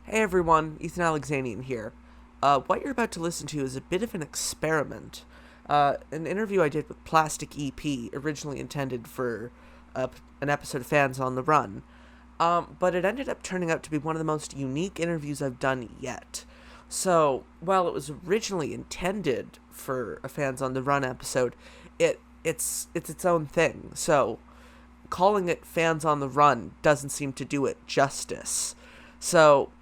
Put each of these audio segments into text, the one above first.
Hey everyone, Ethan Alexanian here. What you're about to listen to is a bit of an experiment. An interview I did with Plastic EP, originally intended for an episode of Fans on the Run. But it ended up turning out to be one of the most unique interviews I've done yet. So, while it was originally intended for a Fans on the Run episode, it's its own thing. So, calling it Fans on the Run doesn't seem to do it justice. So,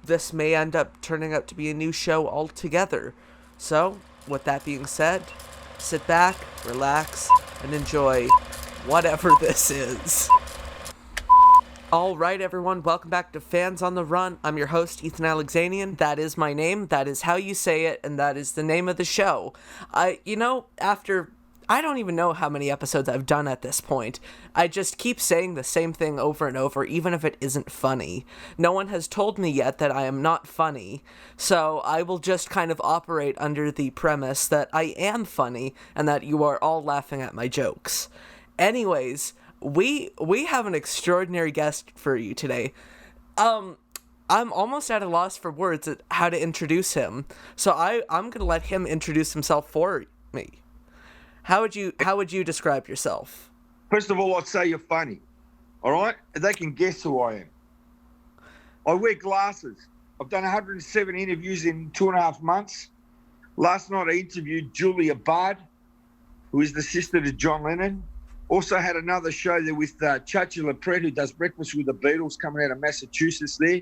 this may end up turning out to be a new show altogether. So, with that being said, sit back, relax, and enjoy whatever this is. Alright everyone, welcome back to Fans on the Run. I'm your host, Ethan Alexanian. That is my name, that is how you say it, and that is the name of the show. After I don't even know how many episodes I've done at this point. I just keep saying the same thing over and over, even if it isn't funny. No one has told me yet that I am not funny, so I will just kind of operate under the premise that I am funny and that you are all laughing at my jokes. Anyways, we have an extraordinary guest for you today. I'm almost at a loss for words at how to introduce him, so I'm gonna let him introduce himself for me. How would you describe yourself? First of all, I'd say you're funny. All right? They can guess who I am. I wear glasses. I've done 107 interviews in 2.5 months. Last night I interviewed Julia Bard, who is the sister to John Lennon. Also had another show there with Chachi LaPret, who does Breakfast with the Beatles, coming out of Massachusetts there.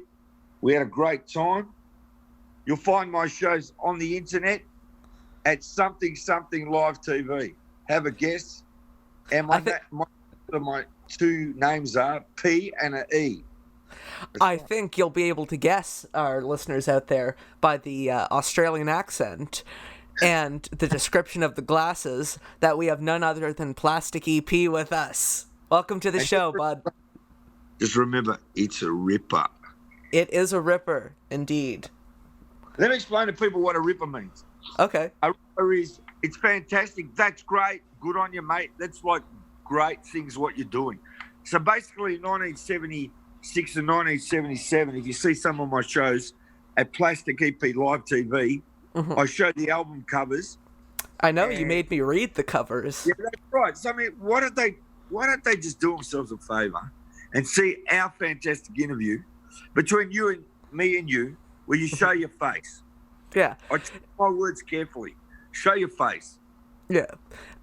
We had a great time. You'll find my shows on the internet at something live TV. Have a guess. And my two names are P and an E. I think you'll be able to guess, our listeners out there, by the Australian accent and the description of the glasses, that we have none other than Plastic EP with us. Welcome to the show, bud. Just remember, it's a ripper. It is a ripper, indeed. Let me explain to people what a ripper means. Okay. A ripper is, it's fantastic. That's great. Good on you, mate. That's like great things what you're doing. So basically, 1976 and 1977, if you see some of my shows at Plastic EP Live TV, I show the album covers. I know, you made me read the covers. Yeah, that's right. So I mean, why don't they just do themselves a favour and see our fantastic interview between you and me and you, where you show your face. Yeah. I choose my words carefully. Show your face. Yeah.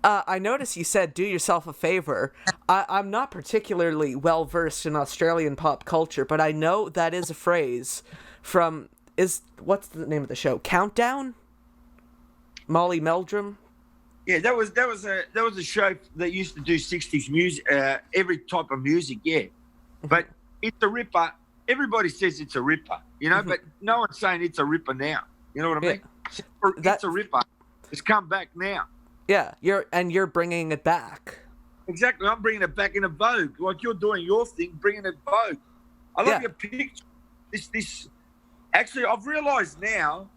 I noticed you said do yourself a favor. I'm not particularly well versed in Australian pop culture, but I know that is a phrase from what's the name of the show? Countdown? Molly Meldrum? Yeah, that was a show that used to do 60s music, every type of music, yeah. But it's a ripper. Everybody says it's a ripper, but no one's saying it's a ripper now. You know what I mean? It's a ripper. It's come back now. Yeah, you're bringing it back. Exactly. I'm bringing it back in a Vogue. Like you're doing your thing, bringing it Vogue. I love your picture. This. Actually, I've realised now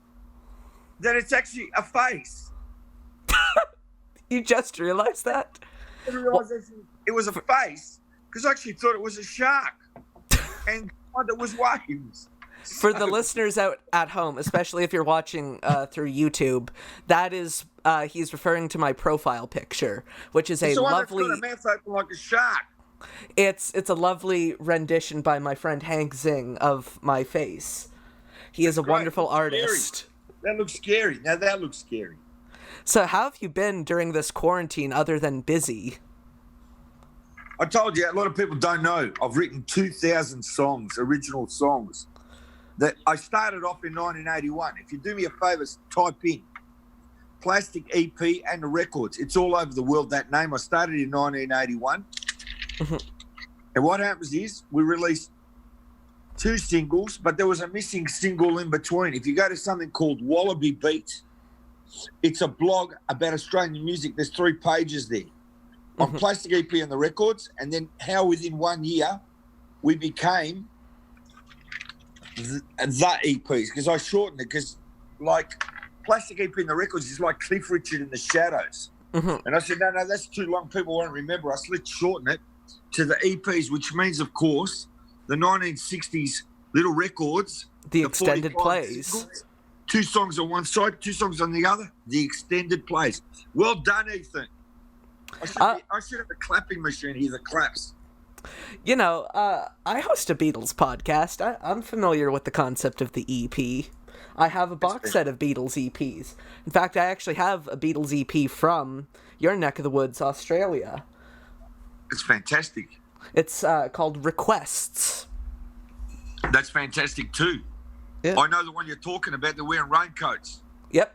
that it's actually a face. You just realised that? I realised it was a face because I actually thought it was a shark. And it was waves. For the listeners out at home, especially if you're watching through YouTube, that is he's referring to my profile picture, which is a lovely. It's got a mouth open like a shark. It's a lovely rendition by my friend Hank Zing of my face. He is a wonderful artist. That looks scary. Now that looks scary. So how have you been during this quarantine other than busy? I told you, a lot of people don't know. I've written 2,000 songs, original songs. That I started off in 1981. If you do me a favour, type in Plastic EP and the records. It's all over the world, that name. I started in 1981. And what happens is we released 2 singles, but there was a missing single in between. If you go to something called Wallaby Beat, it's a blog about Australian music. There's 3 pages there on Plastic EP and the records, and then how within 1 year we became the EPs, because I shortened it, because like Plastic EP and the records is like Cliff Richard in the Shadows. And I said, no, that's too long. People won't remember us. Let's shorten it to the EPs, which means, of course, the 1960s little records The The extended 45 plays. singles, 2 songs on one side, 2 songs on the other. The extended plays. Well done, Ethan. I should have a clapping machine here that claps. You know, I host a Beatles podcast. I'm familiar with the concept of the EP. I have a box set of Beatles EPs. In fact, I actually have a Beatles EP from your neck of the woods, Australia. It's fantastic. It's called Requests. That's fantastic too. Yeah. I know the one you're talking about. They're wearing raincoats. Yep.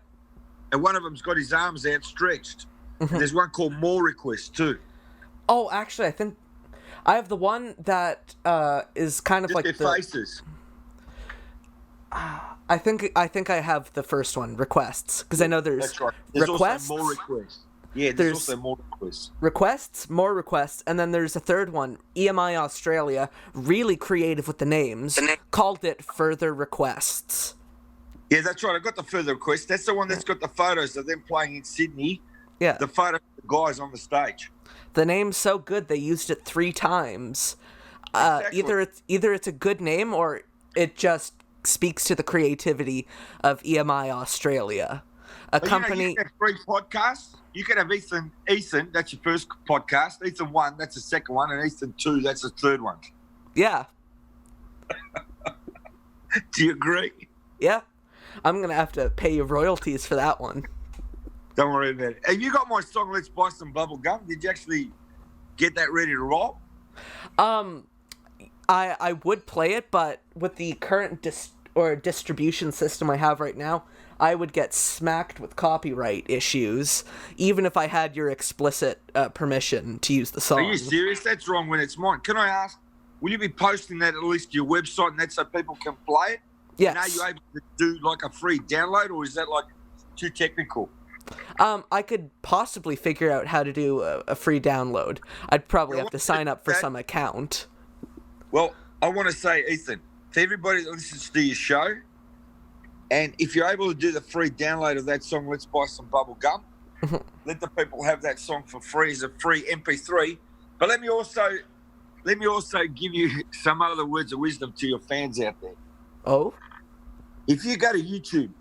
And one of them's got his arms outstretched. And there's one called More Requests too. Oh, actually, I think I have the one that is kind of Just like their the faces. I think I have the first one, Requests, because I know there's That's right. There's Requests. also More Requests. Yeah, there's also More Requests. Requests, More Requests, and then there's a third one, EMI Australia, really creative with the names, called it Further Requests. Yeah, that's right. I got the Further Requests. That's the one that's got the photos of them playing in Sydney. Yeah. The photo of the guys on the stage. The name's so good they used it 3 times. Exactly. Either it's a good name or it just speaks to the creativity of EMI Australia, a company. You can have 3 podcasts. You can have Ethan. That's your first podcast. Ethan 1, that's the second one, and Ethan 2, that's the third one. Yeah. Do you agree? Yeah. I'm gonna have to pay you royalties for that one. Don't worry about it. Have you got my song "Let's Buy Some Bubble Gum"? Did you actually get that ready to roll? I would play it, but with the current distribution system I have right now, I would get smacked with copyright issues, even if I had your explicit permission to use the song. Are you serious? That's wrong when it's mine. Can I ask, will you be posting that at least to your website and that so people can play it? Yes. And are you able to do like a free download, or is that like too technical? I could possibly figure out how to do a free download. I'd probably have to sign up for some account. Well, I want to say, Ethan, to everybody that listens to your show, and if you're able to do the free download of that song, "Let's Buy Some Bubble Gum," let the people have that song for free as a free MP3. But let me also give you some other words of wisdom to your fans out there. Oh? If you go to YouTube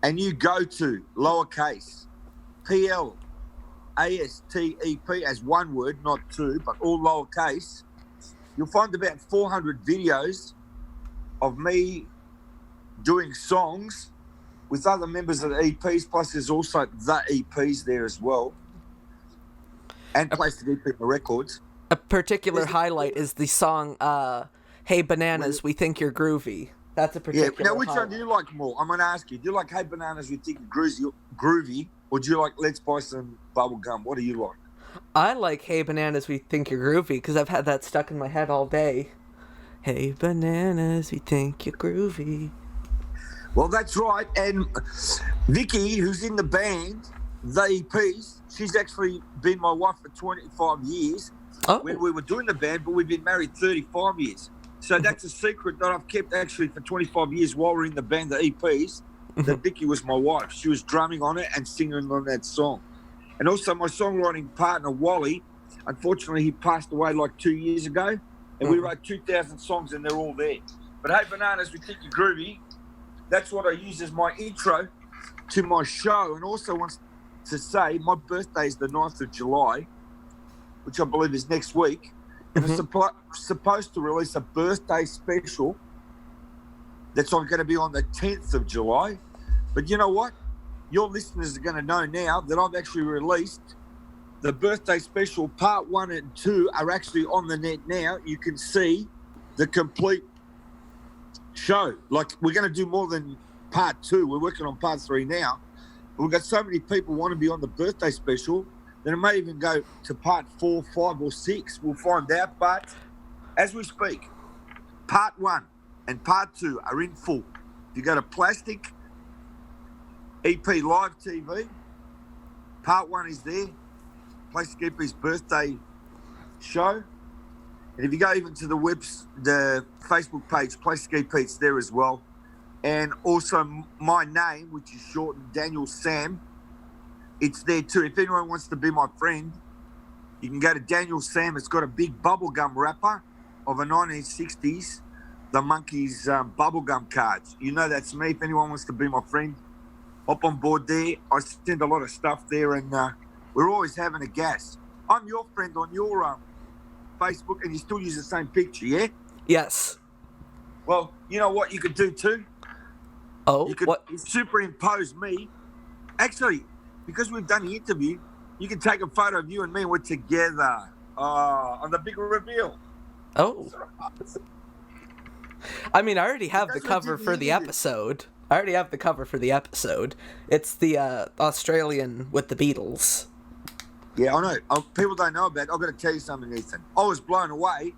and you go to lowercase PLASTEP as one word, not 2, but all lowercase, you'll find about 400 videos of me doing songs with other members of the EPs, plus there's also the EPs there as well, and Plastic EP Records. A particular highlight is the song, Hey Bananas, We Think You're Groovy. That's a particular Now, which highlight. one do you like more? I'm going to ask you. Do you like Hey Bananas, We Think You're Groovy, or do you like Let's Buy Some Bubble Gum? What do you like? I like Hey Bananas, We Think You're Groovy, because I've had that stuck in my head all day. Hey Bananas, We Think You're Groovy. Well, that's right. And Vicky, who's in the band, the EPs, she's actually been my wife for 25 years when we were doing the band, but we've been married 35 years. So that's a secret that I've kept actually for 25 years while we're in the band, the EPs, that Vicky was my wife. She was drumming on it and singing on that song. And also my songwriting partner, Wally, unfortunately, he passed away like 2 years ago, and we wrote 2,000 songs and they're all there. But Hey Bananas, We Think You're Groovy, that's what I use as my intro to my show. And also wants to say my birthday is the 9th of July, which I believe is next week. And it's supposed to release a birthday special that's going to be on the 10th of July. But you know what? Your listeners are going to know now that I've actually released the birthday special. Part 1 and 2 are actually on the net now. You can see the complete show. Like, we're going to do more than part 2. We're working on part 3 now. But we've got so many people want to be on the birthday special that it may even go to part 4, 5, or 6. We'll find out. But as we speak, part 1 and part 2 are in full. If you go to Plastic EP Live TV, part 1 is there. Plastic EP's birthday show. And if you go even to the Facebook page, Plastic EP, it's there as well. And also my name, which is shortened Daniel Sam, it's there too. If anyone wants to be my friend, you can go to Daniel Sam. It's got a big bubblegum wrapper of a 1960s the Monkeys bubblegum cards. You know that's me. If anyone wants to be my friend, hop on board there. I send a lot of stuff there, and we're always having a gas. I'm your friend on your Facebook, and you still use the same picture, yeah? Yes. Well, you know what you could do too? Oh, you could what? superimpose me. Actually, because we've done the interview, you can take a photo of you and me, and we're together on the big reveal. Oh. I mean, I already have the cover for the episode. I already have the cover for the episode. It's the Australian with the Beatles. Yeah, I know. People don't know about it. I've got to tell you something, Ethan. I was blown away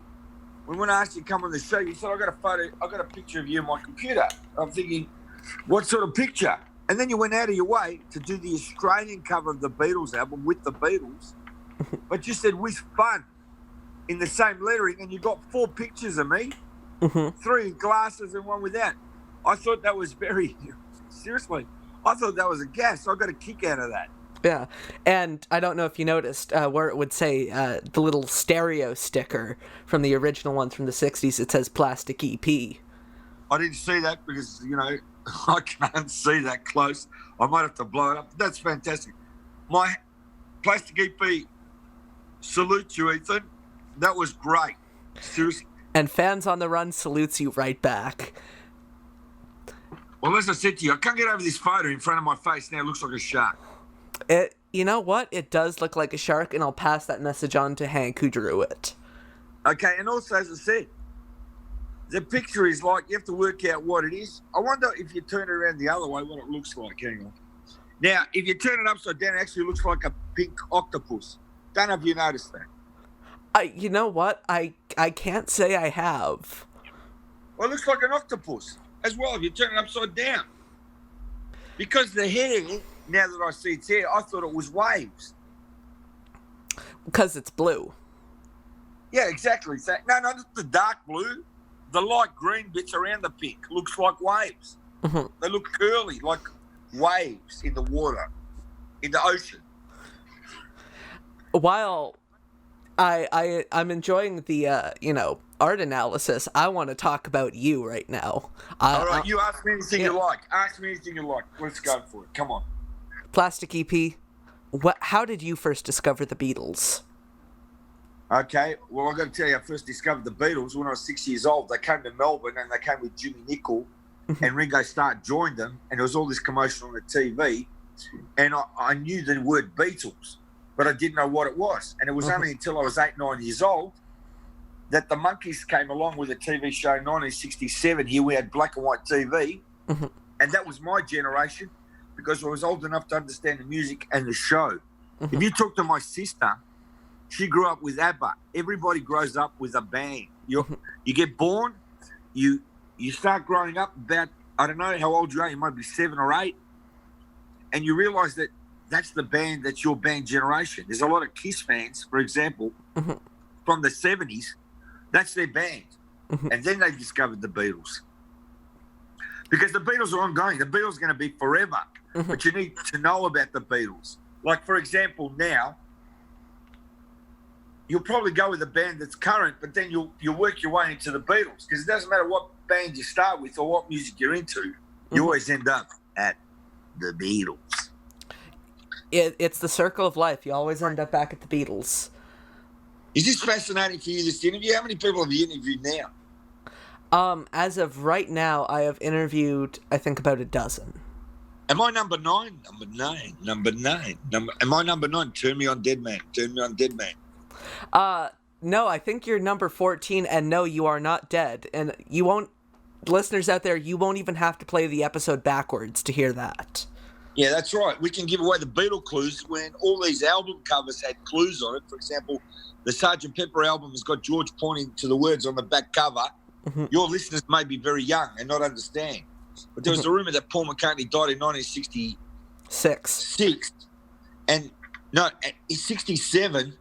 when I asked you to come on the show. You said, I got a picture of you on my computer. I'm thinking, what sort of picture? And then you went out of your way to do the Australian cover of the Beatles album with the Beatles. But you said, with fun, in the same lettering, and you got 4 pictures of me, 3 in glasses and 1 without. I thought that was seriously, I thought that was a gas. I got a kick out of that. Yeah, and I don't know if you noticed where it would say the little stereo sticker from the original one from the 60s. It says Plastic EP. I didn't see that because, I can't see that close. I might have to blow it up. That's fantastic. My Plastic EP salutes you, Ethan. That was great. Seriously. And Fans on the Run salutes you right back. Well, as I said to you, I can't get over this photo in front of my face now. It looks like a shark. You know what? It does look like a shark, and I'll pass that message on to Hank, who drew it. Okay, and also, as I said, the picture is like, you have to work out what it is. I wonder if you turn it around the other way, what it looks like. Hang on. Now, if you turn it upside down, it actually looks like a pink octopus. Don't know if you noticed that. You know what? I can't say I have. Well, it looks like an octopus as well if you turn it upside down. Because the hair, now that I see its hair, I thought it was waves. Because it's blue. Yeah, exactly. No, not the dark blue. The light green bits around the pink looks like waves. Mm-hmm. They look curly, like waves in the water, in the ocean. While I'm enjoying the art analysis, I want to talk about you right now. All right, you ask me anything you like. Ask me anything you like. Let's go for it. Come on. Plastic EP. How did you first discover the Beatles? Okay, well, I've got to tell you, I first discovered the Beatles when I was 6 years old. They came to Melbourne and they came with Jimmy Nicol and Ringo Starr joined them, and there was all this commotion on the TV, and I knew the word Beatles, but I didn't know what it was. And it was only until I was 8, 9 years old that the Monkeys came along with a TV show in 1967. Here we had black and white TV, and that was my generation because I was old enough to understand the music and the show. If you talk to my sister, she grew up with ABBA. Everybody grows up with a band. You get born, you start growing up about, I don't know how old you are, you might be 7 or 8, and you realise that that's the band, that's your band generation. There's a lot of Kiss fans, for example, from the 70s. That's their band. And then they discovered the Beatles. Because the Beatles are ongoing. The Beatles are going to be forever. But you need to know about the Beatles. Like, for example, now, you'll probably go with a band that's current, but then you'll work your way into the Beatles. Because it doesn't matter what band you start with or what music you're into. You always end up at the Beatles. It's the circle of life. You always end up back at the Beatles. Is this fascinating for you, this interview? How many people have you interviewed now? As of right now, I have interviewed, I think, about a dozen. Am I number 9? Number 9. Am I number 9? Turn me on, dead man. Turn me on, dead man. No, I think you're number 14, and no, you are not dead. And you won't, listeners out there, you won't even have to play the episode backwards to hear that. Yeah, that's right. We can give away the Beatle clues when all these album covers had clues on it. For example, the Sgt. Pepper album has got George pointing to the words on the back cover. Your listeners may be very young and not understand. But there was a rumour that Paul McCartney died in 1966. And no, in 67,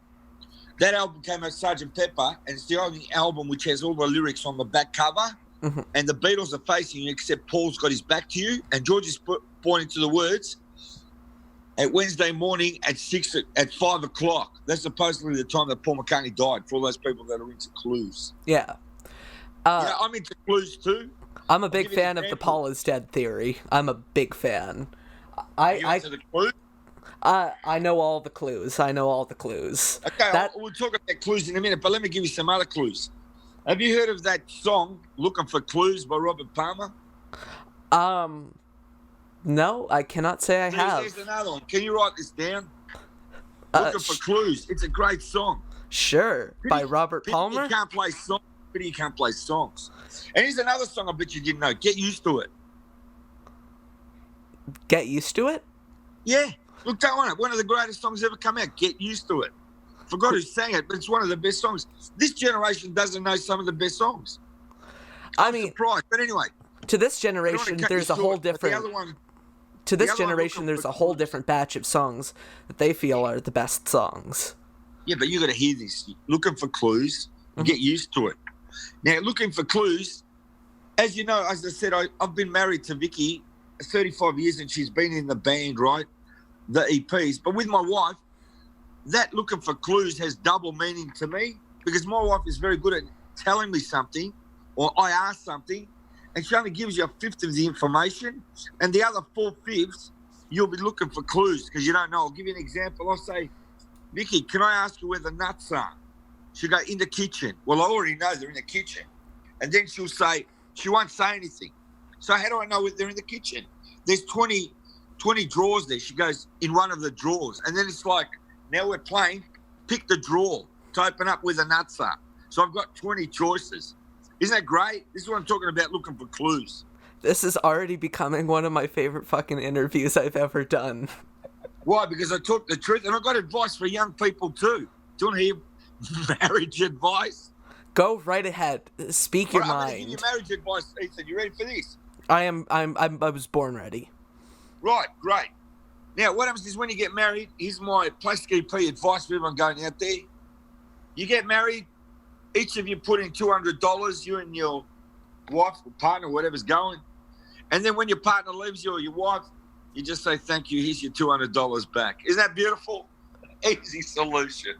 that album came out, Sgt. Pepper, and it's the only album which has all the lyrics on the back cover. And the Beatles are facing you, except Paul's got his back to you, and George is pointing to the words. At Wednesday morning at 5 o'clock. That's supposedly the time that Paul McCartney died, for all those people that are into clues. Yeah. I'm into Clues too. I'm a big fan of the Paul is dead theory. I'm a big fan. Are you into the Clues? I know all the clues. I know all the clues. Okay, we'll talk about clues in a minute, but let me give you some other clues. Have you heard of that song, Looking for Clues by Robert Palmer? No, I cannot say I have. There's another one. Can you write this down? Looking for Clues. It's a great song. Sure, by Robert Palmer? You can't play songs. You can't play songs. And here's another song I bet you didn't know. Get Used to It. Get Used to It? Yeah. Look that one up. One of the greatest songs ever come out. Get Used to It. Forgot who sang it, but it's one of the best songs. This generation doesn't know some of the best songs. I'm surprised. But anyway. To this generation, there's a whole different... To this generation, there's a whole different batch of songs that they feel are the best songs. Yeah, but you got to hear this. Looking for Clues. Get used to it. Now, Looking for Clues, as you know, as I said, I've been married to Vicky 35 years and she's been in the band, right? The EPs. But with my wife, that Looking for Clues has double meaning to me because my wife is very good at telling me something or I ask something and she only gives you a fifth of the information and the other 4/5 you'll be looking for clues because you don't know. I'll give you an example. I'll say, Vicky, can I ask you where the nuts are? She'll go, in the kitchen. Well, I already know they're in the kitchen. And then she won't say anything. So how do I know if they're in the kitchen? There's 20 drawers there. She goes, in one of the drawers. And then it's like, now we're playing, pick the drawer to open up where the nuts are. So I've got 20 choices. Isn't that great? This is what I'm talking about, looking for clues. This is already becoming one of my favorite fucking interviews I've ever done. Why? Because I talk the truth. And I've got advice for young people too. Do you want to hear marriage advice? Go right ahead. Speak your mind. I'm going to give you marriage advice, Ethan. You ready for this? I was born ready. Right, great. Now, what happens is when you get married, here's my plastic EP advice for everyone going out there. You get married, each of you put in $200, you and your wife or partner, whatever's going. And then when your partner leaves you or your wife, you just say, thank you, here's your $200 back. Isn't that beautiful? Easy solution.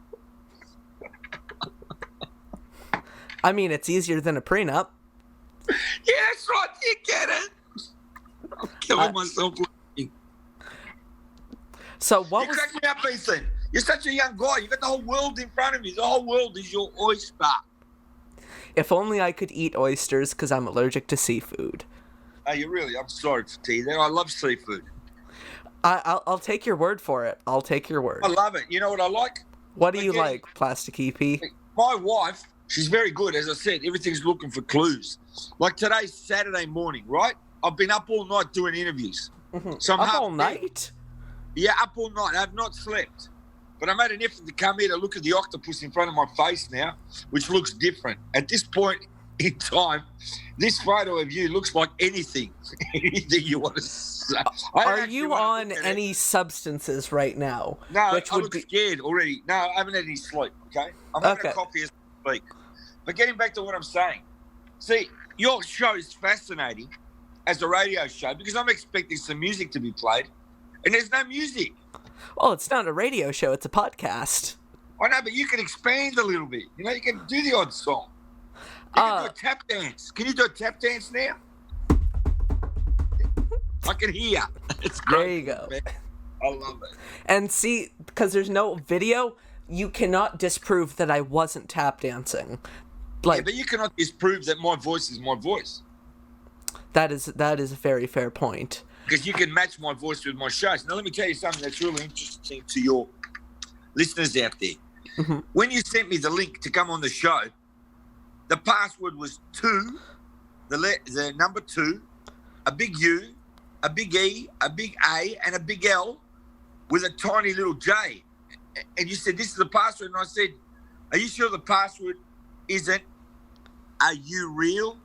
I mean, it's easier than a prenup. Yeah, that's right. You get it. I'm killing myself laughing. So what you crack me up, Ethan. You're such a young guy. You got the whole world in front of you. The whole world is your oyster. If only I could eat oysters because I'm allergic to seafood. Oh, you really? I'm sorry to tell you that. I love seafood. I'll take your word for it. I'll take your word. I love it. You know what I like? What do you like, Plastic EP? My wife, she's very good. As I said, everything's looking for clues. Like today's Saturday morning, right? I've been up all night doing interviews. Mm-hmm. So I'm up all night? Yeah, up all night. I have not slept. But I made an effort to come here to look at the octopus in front of my face now, which looks different. At this point in time, this photo of you looks like anything. Anything you want to say. Are you on any substances right now? No, I look scared already. No, I haven't had any sleep, okay? I'm having a coffee as we speak. But getting back to what I'm saying. See, your show is fascinating as a radio show because I'm expecting some music to be played, and there's no music. Well, it's not a radio show, it's a podcast. I know, but you can expand a little bit. You know, you can do the odd song. You can do a tap dance. Can you do a tap dance now? I can hear. It's great. There you go. Man. I love it. And see, because there's no video, you cannot disprove that I wasn't tap dancing. Yeah, but you cannot disprove that my voice is my voice. That is a very fair point. Because you can match my voice with my shows. Now, let me tell you something that's really interesting to your listeners out there. Mm-hmm. When you sent me the link to come on the show, the password was 2, the number 2, a big U, a big E, a big A, and a big L with a tiny little J. And you said, this is the password. And I said, are you sure the password isn't, are you real?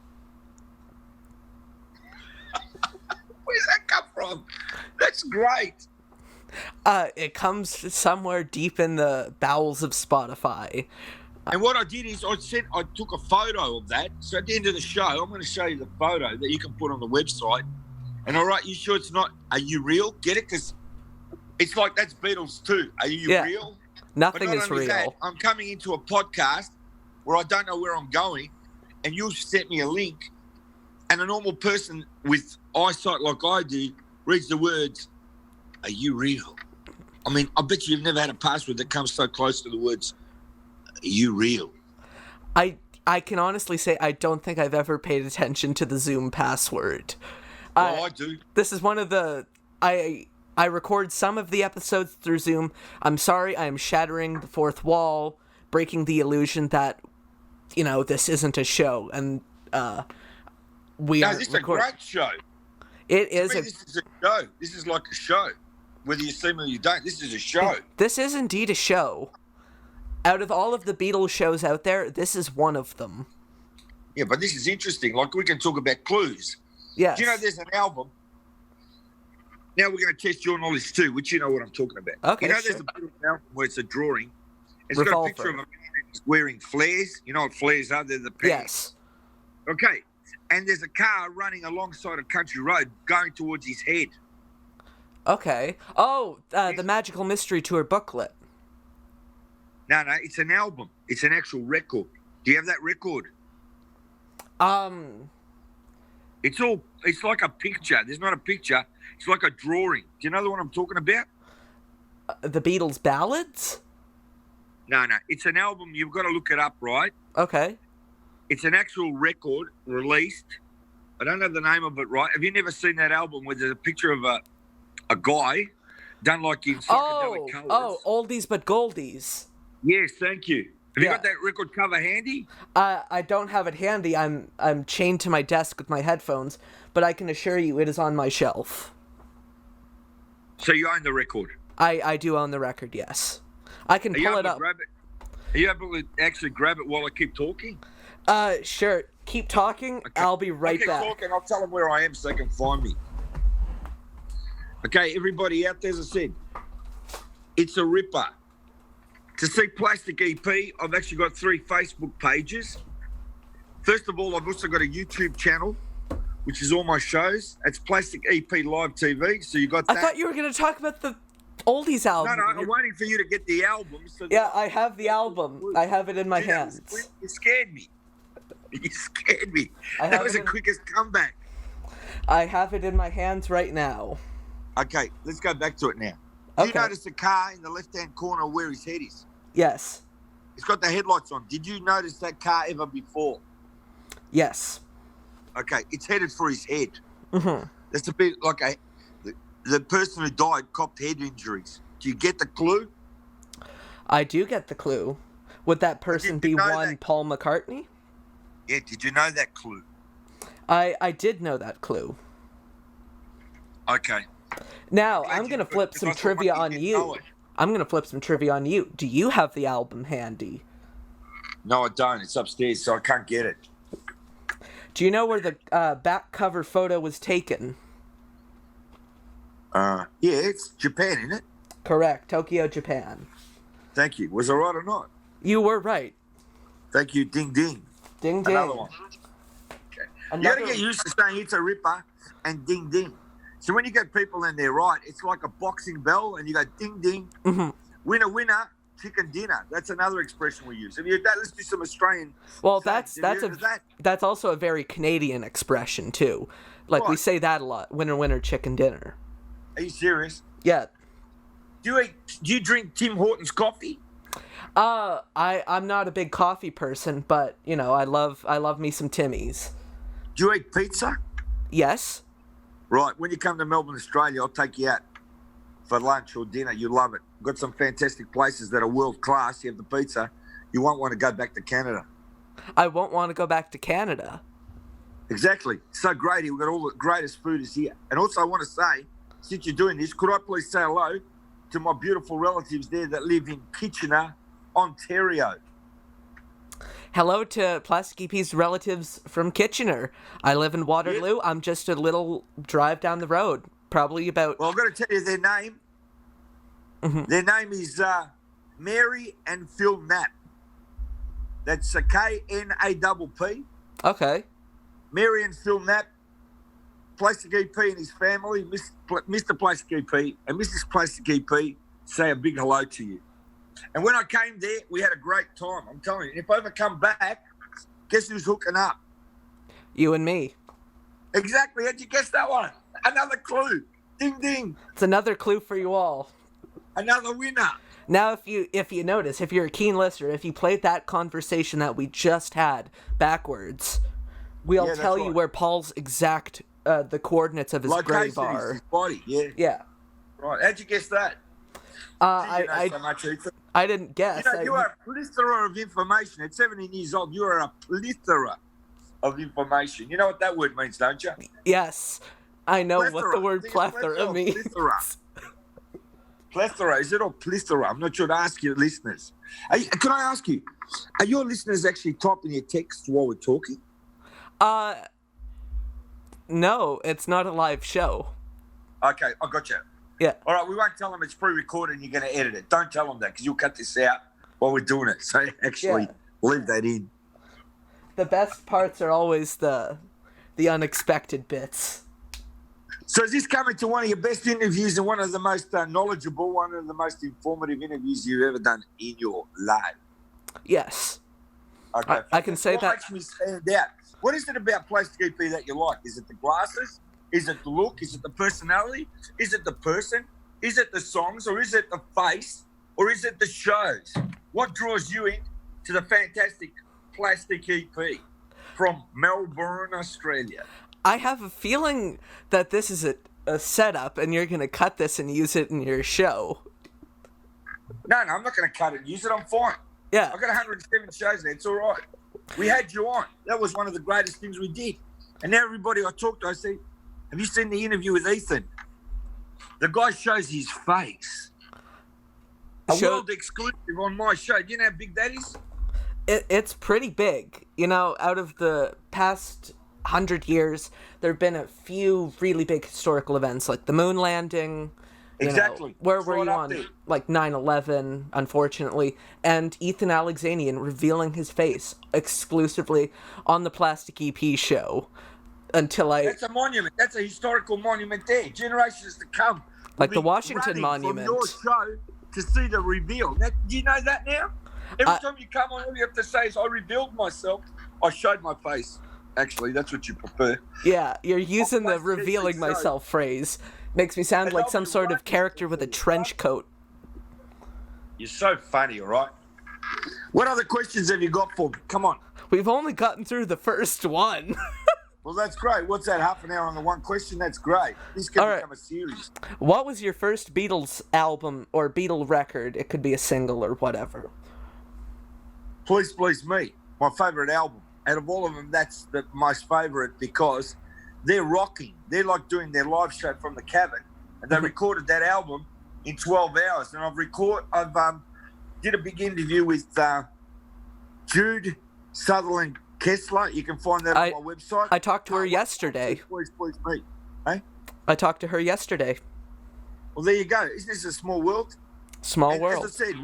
Where's that come from? That's great. It comes somewhere deep in the bowels of Spotify. And what I did is I took a photo of that. So at the end of the show, I'm going to show you the photo that you can put on the website. And all right, you sure it's not, are you real? Get it? Because it's like, that's Beatles too. Are you real? Nothing is real. I'm coming into a podcast where I don't know where I'm going. and you'll send me a link, and a normal person with eyesight like I do reads the words, "Are you real?" I mean, I bet you've never had a password that comes so close to the words, "Are you real?" I can honestly say I don't think I've ever paid attention to the Zoom password. Well, I do. This is one of the... I record some of the episodes through Zoom. I'm sorry, I am shattering the fourth wall, breaking the illusion that, this isn't a show, and this is a great show. It is. This is a show. This is like a show. Whether you see me or you don't, this is a show. This is indeed a show. Out of all of the Beatles shows out there, this is one of them. Yeah, but this is interesting. Like, we can talk about clues. Yes. Do you know there's an album? Now we're going to test your knowledge too, which you know what I'm talking about. Okay, there's sure. a Beatles album where it's a drawing. It's Revolver. got a picture of a man wearing flares. You know what flares are? They're the pants. Yes. Okay. And there's a car running alongside a country road going towards his head. Okay. Oh, the Magical Mystery Tour booklet. No, it's an album. It's an actual record. Do you have that record? It's like a picture. There's not a picture. It's like a drawing. Do you know the one I'm talking about? The Beatles ballads? No. It's an album. You've got to look it up, right? Okay. It's an actual record released. I don't know the name of it, right? Have you never seen that album where there's a picture of a guy done like in psychedelic colours? Oh, oldies but goldies. Yes, thank you. Have you Yeah. got that record cover handy? I don't have it handy. I'm chained to my desk with my headphones, but I can assure you it is on my shelf. So you own the record? I do own the record, yes. I can pull it up. Are you able to actually grab it while I keep talking? Sure. Keep talking. Okay. I'll be right back. Keep talking. I'll tell them where I am so they can find me. Okay, everybody out there, as I said, it's a ripper. To see Plastic EP, I've actually got 3 Facebook pages. First of all, I've also got a YouTube channel, which is all my shows. It's Plastic EP Live TV, so you got that. I thought you were going to talk about the oldies album. No, I'm waiting for you to get the album. Yeah, I have the album. I have it in my hands. You scared me. You scared me. That was the quickest comeback. I have it in my hands right now. Okay, let's go back to it now. Okay. You notice the car in the left-hand corner where his head is? Yes. It's got the headlights on. Did you notice that car ever before? Yes. Okay, it's headed for his head. Mm-hmm. That's a bit like the person who died copped head injuries. Do you get the clue? I do get the clue. Would that person be one Paul McCartney? Yeah, did you know that clue? I did know that clue. Okay. Now, I'm going to flip some trivia on you. I'm going to flip some trivia on you. Do you have the album handy? No, I don't. It's upstairs, so I can't get it. Do you know where the back cover photo was taken? Yeah, it's Japan, isn't it? Correct. Tokyo, Japan. Thank you. Was I right or not? You were right. Thank you. Ding, ding. Ding, ding. Another one. Okay. You got to get used to saying it's a ripper and ding, ding. So when you get people in there, right, it's like a boxing bell, and you go ding, ding. Mm-hmm. Winner, winner, chicken dinner. That's another expression we use. Let's do some Australian. Well, that's also a very Canadian expression too. Like we say that a lot. Winner, winner, chicken dinner. Are you serious? Yeah. Do you drink Tim Hortons coffee? I'm not a big coffee person, but I love me some Timmy's. Do you eat pizza? Yes. Right. When you come to Melbourne, Australia, I'll take you out for lunch or dinner. You love it. We've got some fantastic places that are world class. You have the pizza. You won't want to go back to Canada. I won't want to go back to Canada. Exactly. So great here. We've got all the greatest food is here. And also I want to say, since you're doing this, could I please say hello to my beautiful relatives there that live in Kitchener, Ontario. Hello to Plastic EP's relatives from Kitchener. I live in Waterloo. Yeah. I'm just a little drive down the road, probably about... Well, I've got to tell you their name. Mm-hmm. Their name is Mary and Phil Knapp. That's a K-N-A-P-P. Okay. Mary and Phil Knapp, Plastic EP and his family, Mr. Plastic EP and Mrs. Plastic EP say a big hello to you. And when I came there, we had a great time. I'm telling you, if I ever come back, Guess who's hooking up? You and me. Exactly. How'd you guess that one? Another clue. Ding, ding. It's another clue for you all. Another winner. Now, if you notice, if you're a keen listener, if you played that conversation that we just had backwards, we'll tell you where Paul's exact the coordinates of his grave are. His body. Yeah. Yeah. Right. How'd you guess that? I didn't guess. You are a plethora of information. At 17 years old, you are a plethora of information. You know what that word means, don't you? Yes. I know Plethora. what the word plethora means. Plethora. Is it or plethora? I'm not sure to ask your listeners. Can I ask you, are your listeners actually typing your text while we're talking? No, it's not a live show. Okay, I got you. Yeah. All right, we won't tell them it's pre-recorded and you're going to edit it. Don't tell them that because you'll cut this out while we're doing it. So actually leave that in. The best parts are always the unexpected bits. So is this coming to one of your best interviews and one of the most knowledgeable, one of the most informative interviews you've ever done in your life? Yes. Okay. I can say what that. Makes me stand out? What is it about Plastic EP that you like? Is it the glasses? Is it the look? Is it the personality? Is it the person? Is it the songs? Or is it the face? Or is it the shows? What draws you in to the fantastic Plastic EP from Melbourne, Australia? I have a feeling that this is a setup and you're going to cut this and use it in your show. No, I'm not going to cut it and use it. I'm fine. Yeah. I've got 107 shows there. It's all right. We had you on. That was one of the greatest things we did. And now everybody I talk to, I say, have you seen the interview with Ethan? The guy shows his face. World exclusive on my show. Do you know how big that is? It's pretty big. You know, out of the past 100 years, there have been a few really big historical events, like the moon landing. Exactly. Where were you on? Like 9/11, unfortunately. And Ethan Alexanian revealing his face exclusively on the Plastic EP show. That's a monument. That's a historical monument there. Generations to come. Like the Washington Monument. From your show to see the reveal. Now, do you know that now? Every time you come on, all you have to say is, I revealed myself. I showed my face. Actually, that's what you prefer. Yeah, you're using the revealing myself phrase. Makes me sound like some sort of character with a trench coat. You're so funny, all right? What other questions have you got for me? Come on. We've only gotten through the first one. Well, that's great. What's that, half an hour on the one question? That's great. This can become a series. What was your first Beatles album or Beatle record? It could be a single or whatever. Please Please Me, my favourite album. Out of all of them, that's the most favourite because they're rocking. They're like doing their live show from the cabin, and they recorded that album in 12 hours. And I've did a big interview with Jude Sutherland Kessler. You can find that on my website. I talked to her yesterday. Please Me. Hey? I talked to her yesterday. Well, there you go. Isn't this a small world? Small world. As I said,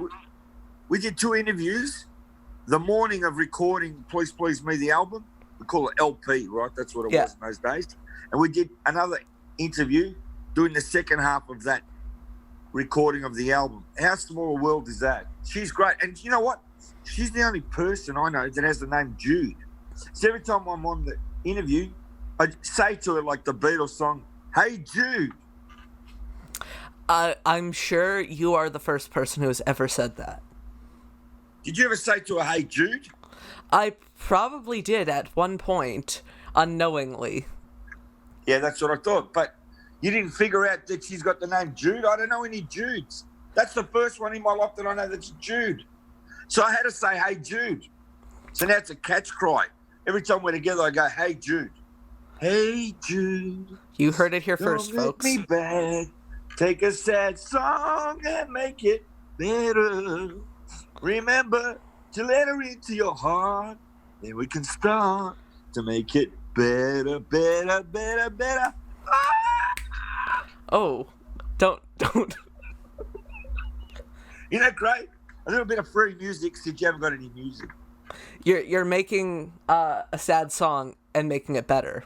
we did 2 interviews. The morning of recording Please Please Me, the album, we call it LP, right? That's what it was in those days. And we did another interview doing the second half of that recording of the album. How small a world is that? She's great. And you know what? She's the only person I know that has the name Jude. So every time I'm on the interview, I say to her like the Beatles song, "Hey Jude." I'm sure you are the first person who has ever said that. Did you ever say to her, "Hey Jude"? I probably did at one point, unknowingly. Yeah, that's what I thought. But you didn't figure out that she's got the name Jude? I don't know any Judes. That's the first one in my life that I know that's Jude. So I had to say, "Hey Jude." So now it's a catch cry. Every time we're together, I go, "Hey Jude." Hey Jude. You heard it here first, folks. Don't make me bad. Take a sad song and make it better. Remember to let her into your heart. Then we can start to make it better, better, better, better. Ah! Oh, don't. Isn't that great? A little bit of free music since you haven't got any music. You're making a sad song and making it better.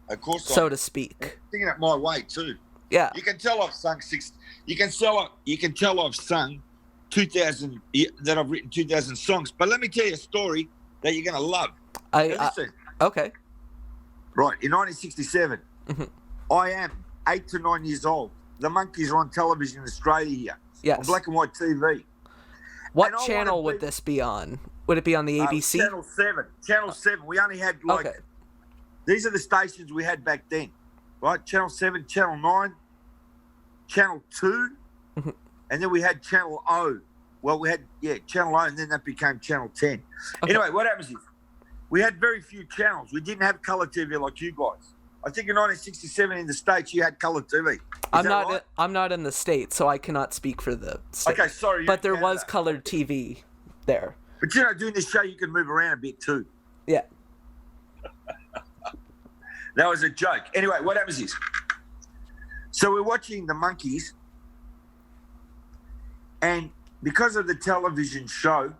Of course, so to speak. Singing it my way too. Yeah. You can tell I've sung You can tell I've sung 2,000 that I've written 2,000 songs. But let me tell you a story that you're gonna love. Now listen. Okay. Right, in 1967, I am 8 to 9 years old. The Monkees are on television in Australia here. Yes. On black and white TV. What channel would this be on? Would it be on the ABC? Channel 7. Channel 7. We only had these are the stations we had back then. Right? Channel 7, Channel 9, Channel 2, and then we had Channel O. Well, we had, Channel O, and then that became Channel 10. Okay. Anyway, what happens is we had very few channels. We didn't have colour TV like you guys. I think in 1967 in the States you had colour TV. I'm not in the States, so I cannot speak for the States. Okay, sorry. But there was coloured TV there. But doing this show you can move around a bit too. Yeah. That was a joke. Anyway, what happens is, so we're watching the Monkees, and because of the television show,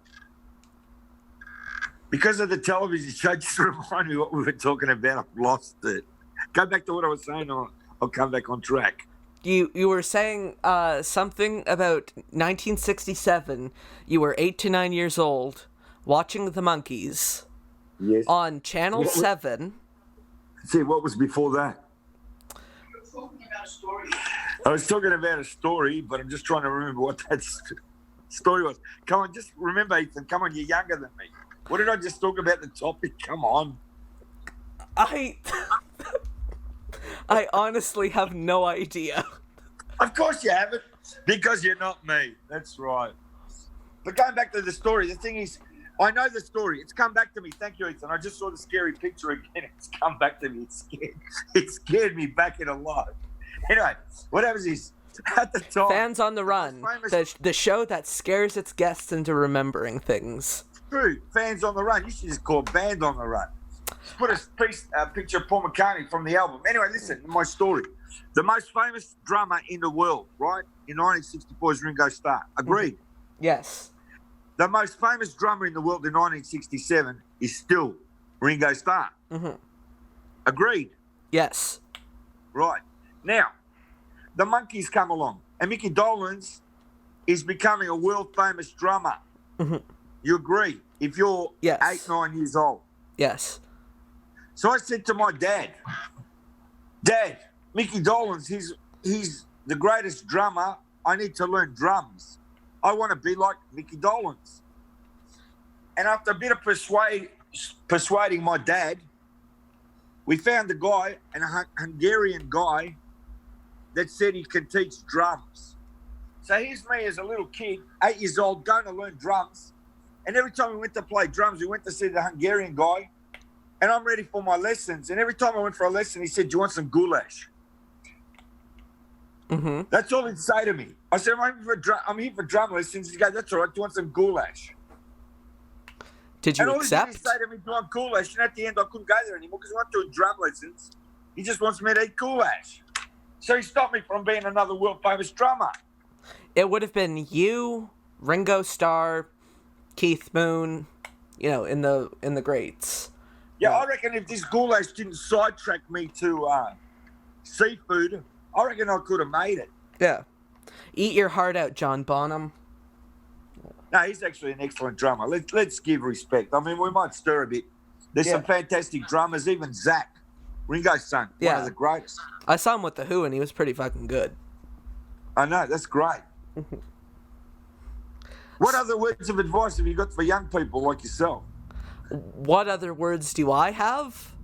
just remind me what we were talking about. I've lost it. Go back to what I was saying. I'll come back on track. You were saying something about 1967. You were 8 to 9 years old, watching the Monkees. Yes. On Channel 7. See, what was before that? I was talking about a story, but I'm just trying to remember what that story was. Come on, just remember, Ethan. Come on, you're younger than me. What did I just talk about the topic? Come on. I honestly have no idea. Of course you haven't, because you're not me. That's right. But going back to the story, the thing is, I know the story. It's come back to me. Thank you, Ethan. I just saw the scary picture again. It's come back to me. It scared me back in a lot. Anyway, what happens is, at the time... Fans on the Run, the show that scares its guests into remembering things. True. Fans on the Run. You should just call Band on the Run. Just put a picture of Paul McCartney from the album. Anyway, listen to my story. The most famous drummer in the world, right, in 1964 is Ringo Starr. Agreed? Yes. The most famous drummer in the world in 1967 is still Ringo Starr. Agreed? Yes. Right. Now, the Monkees come along, and Mickey Dolenz is becoming a world-famous drummer. You agree? If you're 8, 9 years old. Yes. So I said to my dad, Dad, Mickey Dolenz, he's the greatest drummer. I need to learn drums. I want to be like Mickey Dolenz. And after a bit of persuading my dad, we found a guy, a Hungarian guy, that said he can teach drums. So here's me as a little kid, 8 years old, going to learn drums. And every time we went to play drums, we went to see the Hungarian guy, and I'm ready for my lessons. And every time I went for a lesson, he said, "Do you want some goulash?" That's all he'd say to me. I said, I'm here for drum lessons. He goes, "That's all right. Do you want some goulash?" Did you accept? And all he say to me, "Do you want goulash?" And at the end, I couldn't go there anymore because we weren't doing drum lessons. He just wants me to eat goulash. So he stopped me from being another world-famous drummer. It would have been you, Ringo Starr, Keith Moon, in the greats. Yeah, I reckon if this goulash didn't sidetrack me to seafood, I reckon I could have made it. Yeah. Eat your heart out, John Bonham. No, he's actually an excellent drummer. Let's give respect. I mean, we might stir a bit. There's some fantastic drummers, even Zach, Ringo's son, one of the greatest. I saw him with The Who, and he was pretty fucking good. I know, that's great. What other words of advice have you got for young people like yourself? What other words do I have?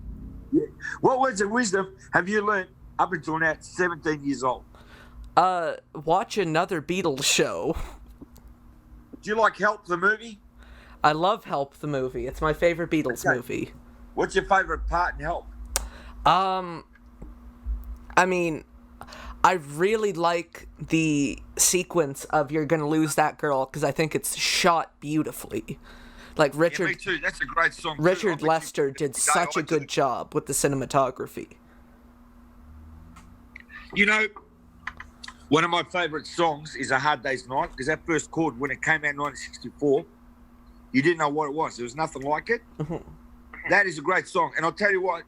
Yeah. What words of wisdom have you learned up until now, 17 years old? Watch another Beatles show. Do you like Help the movie? I love Help the movie. It's my favorite Beatles movie. What's your favorite part in Help? I mean, I really like the sequence of "You're Gonna Lose That Girl" because I think it's shot beautifully. Like Richard, me too. That's a great song. Richard Lester did such a good job with the cinematography. One of my favourite songs is "A Hard Day's Night" because that first chord, when it came out in 1964, you didn't know what it was. There was nothing like it. That is a great song. And I'll tell you what,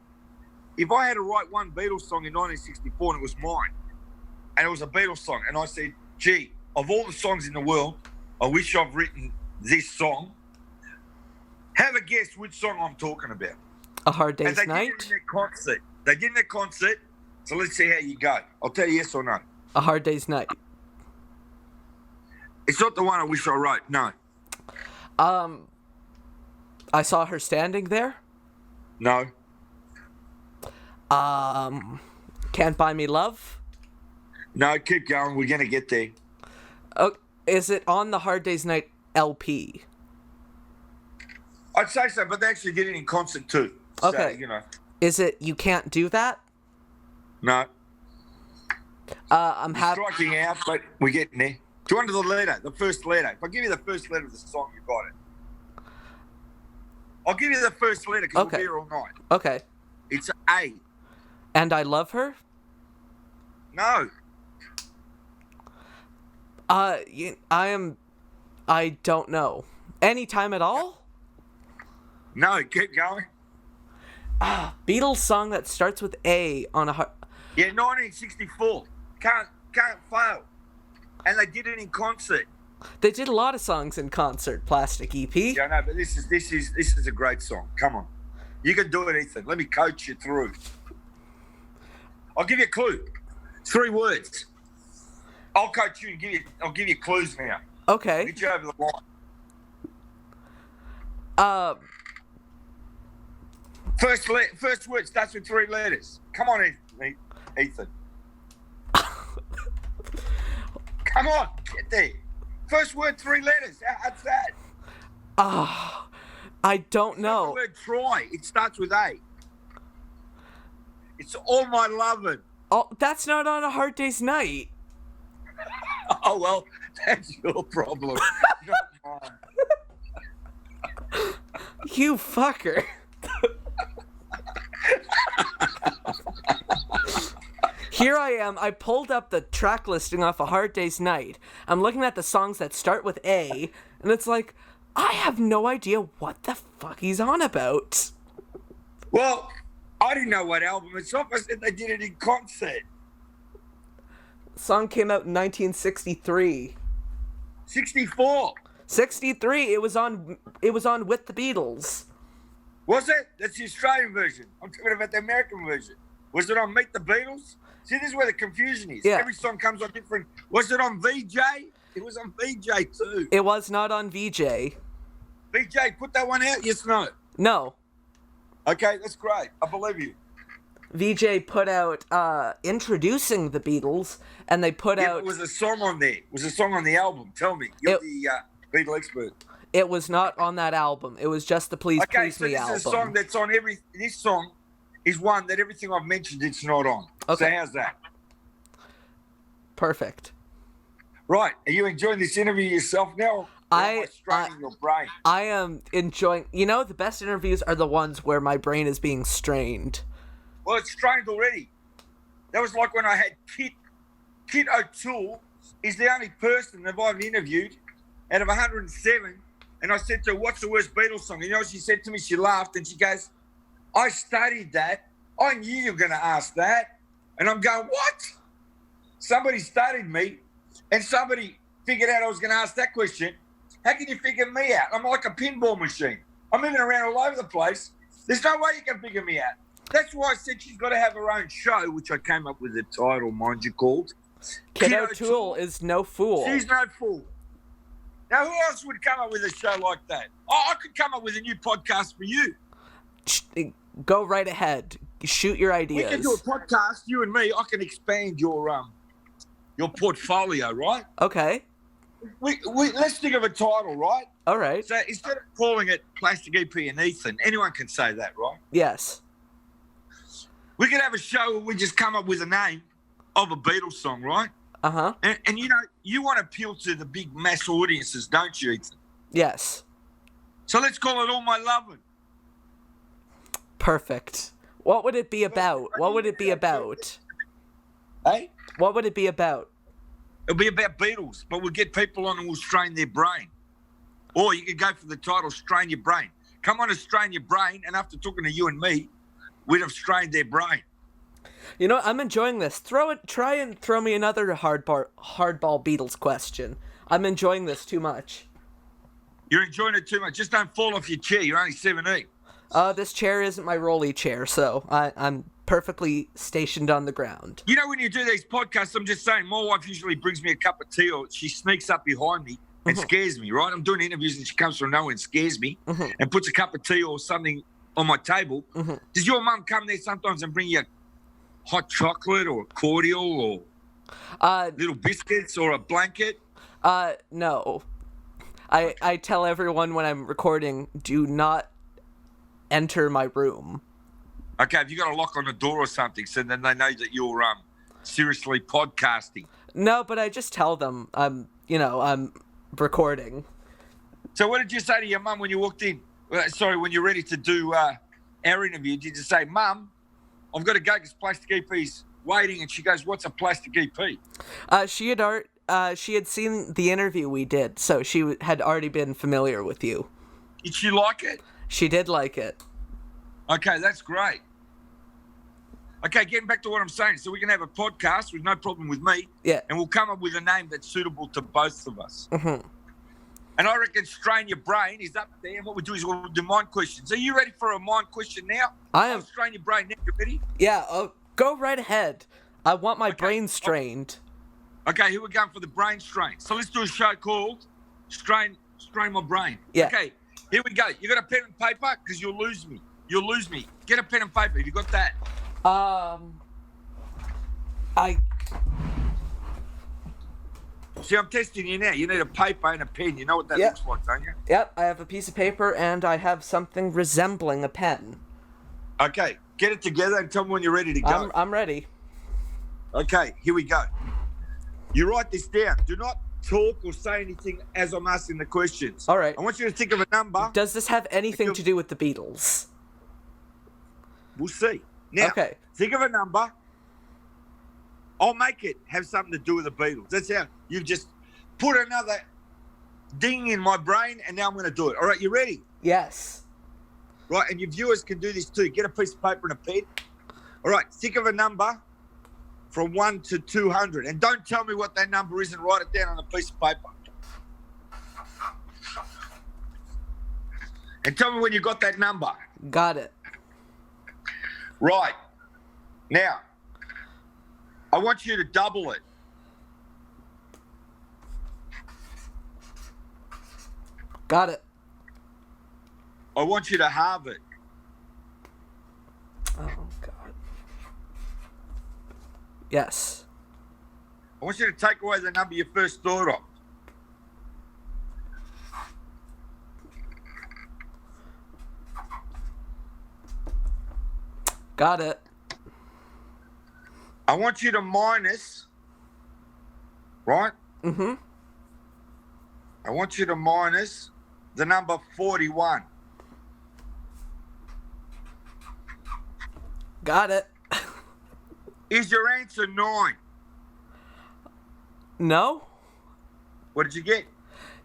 if I had to write one Beatles song in 1964 and it was mine, and it was a Beatles song, and I said, gee, of all the songs in the world, I wish I've written this song, Have a guess which song I'm talking about. A Hard And Day's they Night? did it in their concert. They did it in their concert. So let's see how you go. I'll tell you yes or no. A Hard Day's Night. It's not the one I wish I wrote. No. I Saw Her Standing There. No. Can't Buy Me Love. No, keep going. We're going to get there. Oh, is it on the Hard Day's Night LP? I'd say so, but they actually did it in concert too. Okay. So, you know. Is it You Can't Do That? No. I'm happy. Striking out, but we're getting there. Do you want the letter? The first letter. If I give you the first letter of the song, you got it. I'll give you the first letter because Okay. we'll be here all night. Okay. It's A. And I Love Her? No. I don't know. Anytime at all? No, keep going. Beatles song that starts with A on a Yeah, 1964. Can't fail. And they did it in concert. They did a lot of songs in concert, Plastic EP. Yeah, no, but this is a great song. Come on. You can do it, Ethan. Let me coach you through. I'll give you a clue. 3 words. I'll coach you and I'll give you clues now. Okay. Get you over the line. First word starts with 3 letters. Come on, Ethan. Come on, get there. First word, 3 letters. How's that? I don't know. The word try. It starts with A. It's All My Lovin'. Oh, that's not on A Hard Day's Night. Oh, well, that's your problem. Not mine. You fucker. Here I am. I pulled up the track listing off A Hard Day's Night. I'm looking at the songs that start with A, and it's like, I have no idea what the fuck he's on about. Well, I didn't know what album it's off. I said they did it in concert. Song came out in 1963. 64. 63. It was on With the Beatles. Was it? That's the Australian version. I'm talking about the American version. Was it on Meet the Beatles? See, this is where the confusion is. Yeah. Every song comes on different. Was it on VJ? It was on VJ too. It was not on VJ. VJ, put that one out? Yes, no? No. Okay, that's great. I believe you. VJ put out introducing the Beatles, and they put out... It was a song on there. It was a song on the album. Tell me. You're the Beatle expert. It was not on that album. It was just the Please Please so Me this album. is a song that's on every... This song is one that everything I've mentioned it's not on. Okay. So how's that? Perfect. Right. Are you enjoying this interview yourself now? Or straining your brain? I am enjoying... You know, the best interviews are the ones where my brain is being strained. Well, it's strained already. That was like when I had Kit O'Toole is the only person that I've interviewed out of 107. And I said to her, what's the worst Beatles song? You know what she said to me? She laughed and she goes, I studied that. I knew you were going to ask that. And I'm going, what? Somebody studied me and somebody figured out I was going to ask that question. How can you figure me out? I'm like a pinball machine. I'm moving around all over the place. There's no way you can figure me out. That's why I said she's got to have her own show, which I came up with the title, mind you, called. Kid O'Toole is no fool. She's no fool. Now, who else would come up with a show like that? Oh, I could come up with a new podcast for you. Go right ahead. Shoot your ideas. We can do a podcast, you and me. I can expand your portfolio, right? Okay. Let's think of a title, right? All right. So instead of calling it Plastic EP and Ethan, anyone can say that, right? Yes. We could have a show where we just come up with a name of a Beatles song, right? Uh-huh. And you know, you want to appeal to the big mass audiences, don't you, Ethan? Yes. So let's call it All My Lovin'. Perfect. What would it be about? What would it be about? Hey? What would it be about? It'll be about Beatles, but we'll get people on and we'll strain their brain. Or you could go for the title, Strain Your Brain. Come on and strain your brain, and after talking to you and me, we'd have strained their brain. You know, I'm enjoying this. Try and throw me another hardball Beatles question. I'm enjoying this too much. You're enjoying it too much. Just don't fall off your chair. You're only 17. This chair isn't my rolly chair, so I'm perfectly stationed on the ground. You know, when you do these podcasts, I'm just saying, my wife usually brings me a cup of tea, or she sneaks up behind me and scares me, right? I'm doing interviews and she comes from nowhere and scares me and puts a cup of tea or something on my table. Does your mum come there sometimes and bring you hot chocolate or a cordial or little biscuits or a blanket? No. I tell everyone when I'm recording, do not enter my room. Okay, have you got a lock on the door or something so then they know that you're seriously podcasting? No, but I just tell them I'm recording. So what did you say to your mum when you walked in? When you're ready to do our interview, did you say, Mum, I've got to go because Plastic EP's waiting? And she goes, what's a Plastic EP? She had seen the interview we did, so she had already been familiar with you. Did she like it? She did like it. Okay, that's great. Okay, getting back to what I'm saying. So we can have a podcast with no problem with me. Yeah. And we'll come up with a name that's suitable to both of us. And I reckon Strain Your Brain is up there. And what we do is we'll do mind questions. Are you ready for a mind question now? I am. I'll strain your brain now. You ready? Yeah, go right ahead. I want my brain strained. Okay, here we're going for the brain strain. So let's do a show called Strain My Brain. Yeah. Okay, here we go. You got a pen and paper? Because you'll lose me. You'll lose me. Get a pen and paper. Have you got that? See, I'm testing you now. You need a paper and a pen. You know what that looks like, don't you? Yep, I have a piece of paper and I have something resembling a pen. Okay, get it together and tell me when you're ready to go. I'm ready. Okay, here we go. You write this down. Do not talk or say anything as I'm asking the questions. All right. I want you to think of a number. Does this have anything to do with the Beatles? We'll see. Now, think of a number. I'll make it have something to do with the Beatles. That's how you've just put another ding in my brain, and now I'm going to do it. All right, you ready? Yes. Right, and your viewers can do this too. Get a piece of paper and a pen. All right, think of a number from 1 to 200. And don't tell me what that number is and write it down on a piece of paper. And tell me when you got that number. Got it. Right. Now, I want you to double it. Got it. I want you to halve it. Oh, God. Yes. I want you to take away the number you first thought of. Got it. I want you to minus, right? Mm-hmm. I want you to minus the number 41. Got it. Is your answer 9? No? What did you get?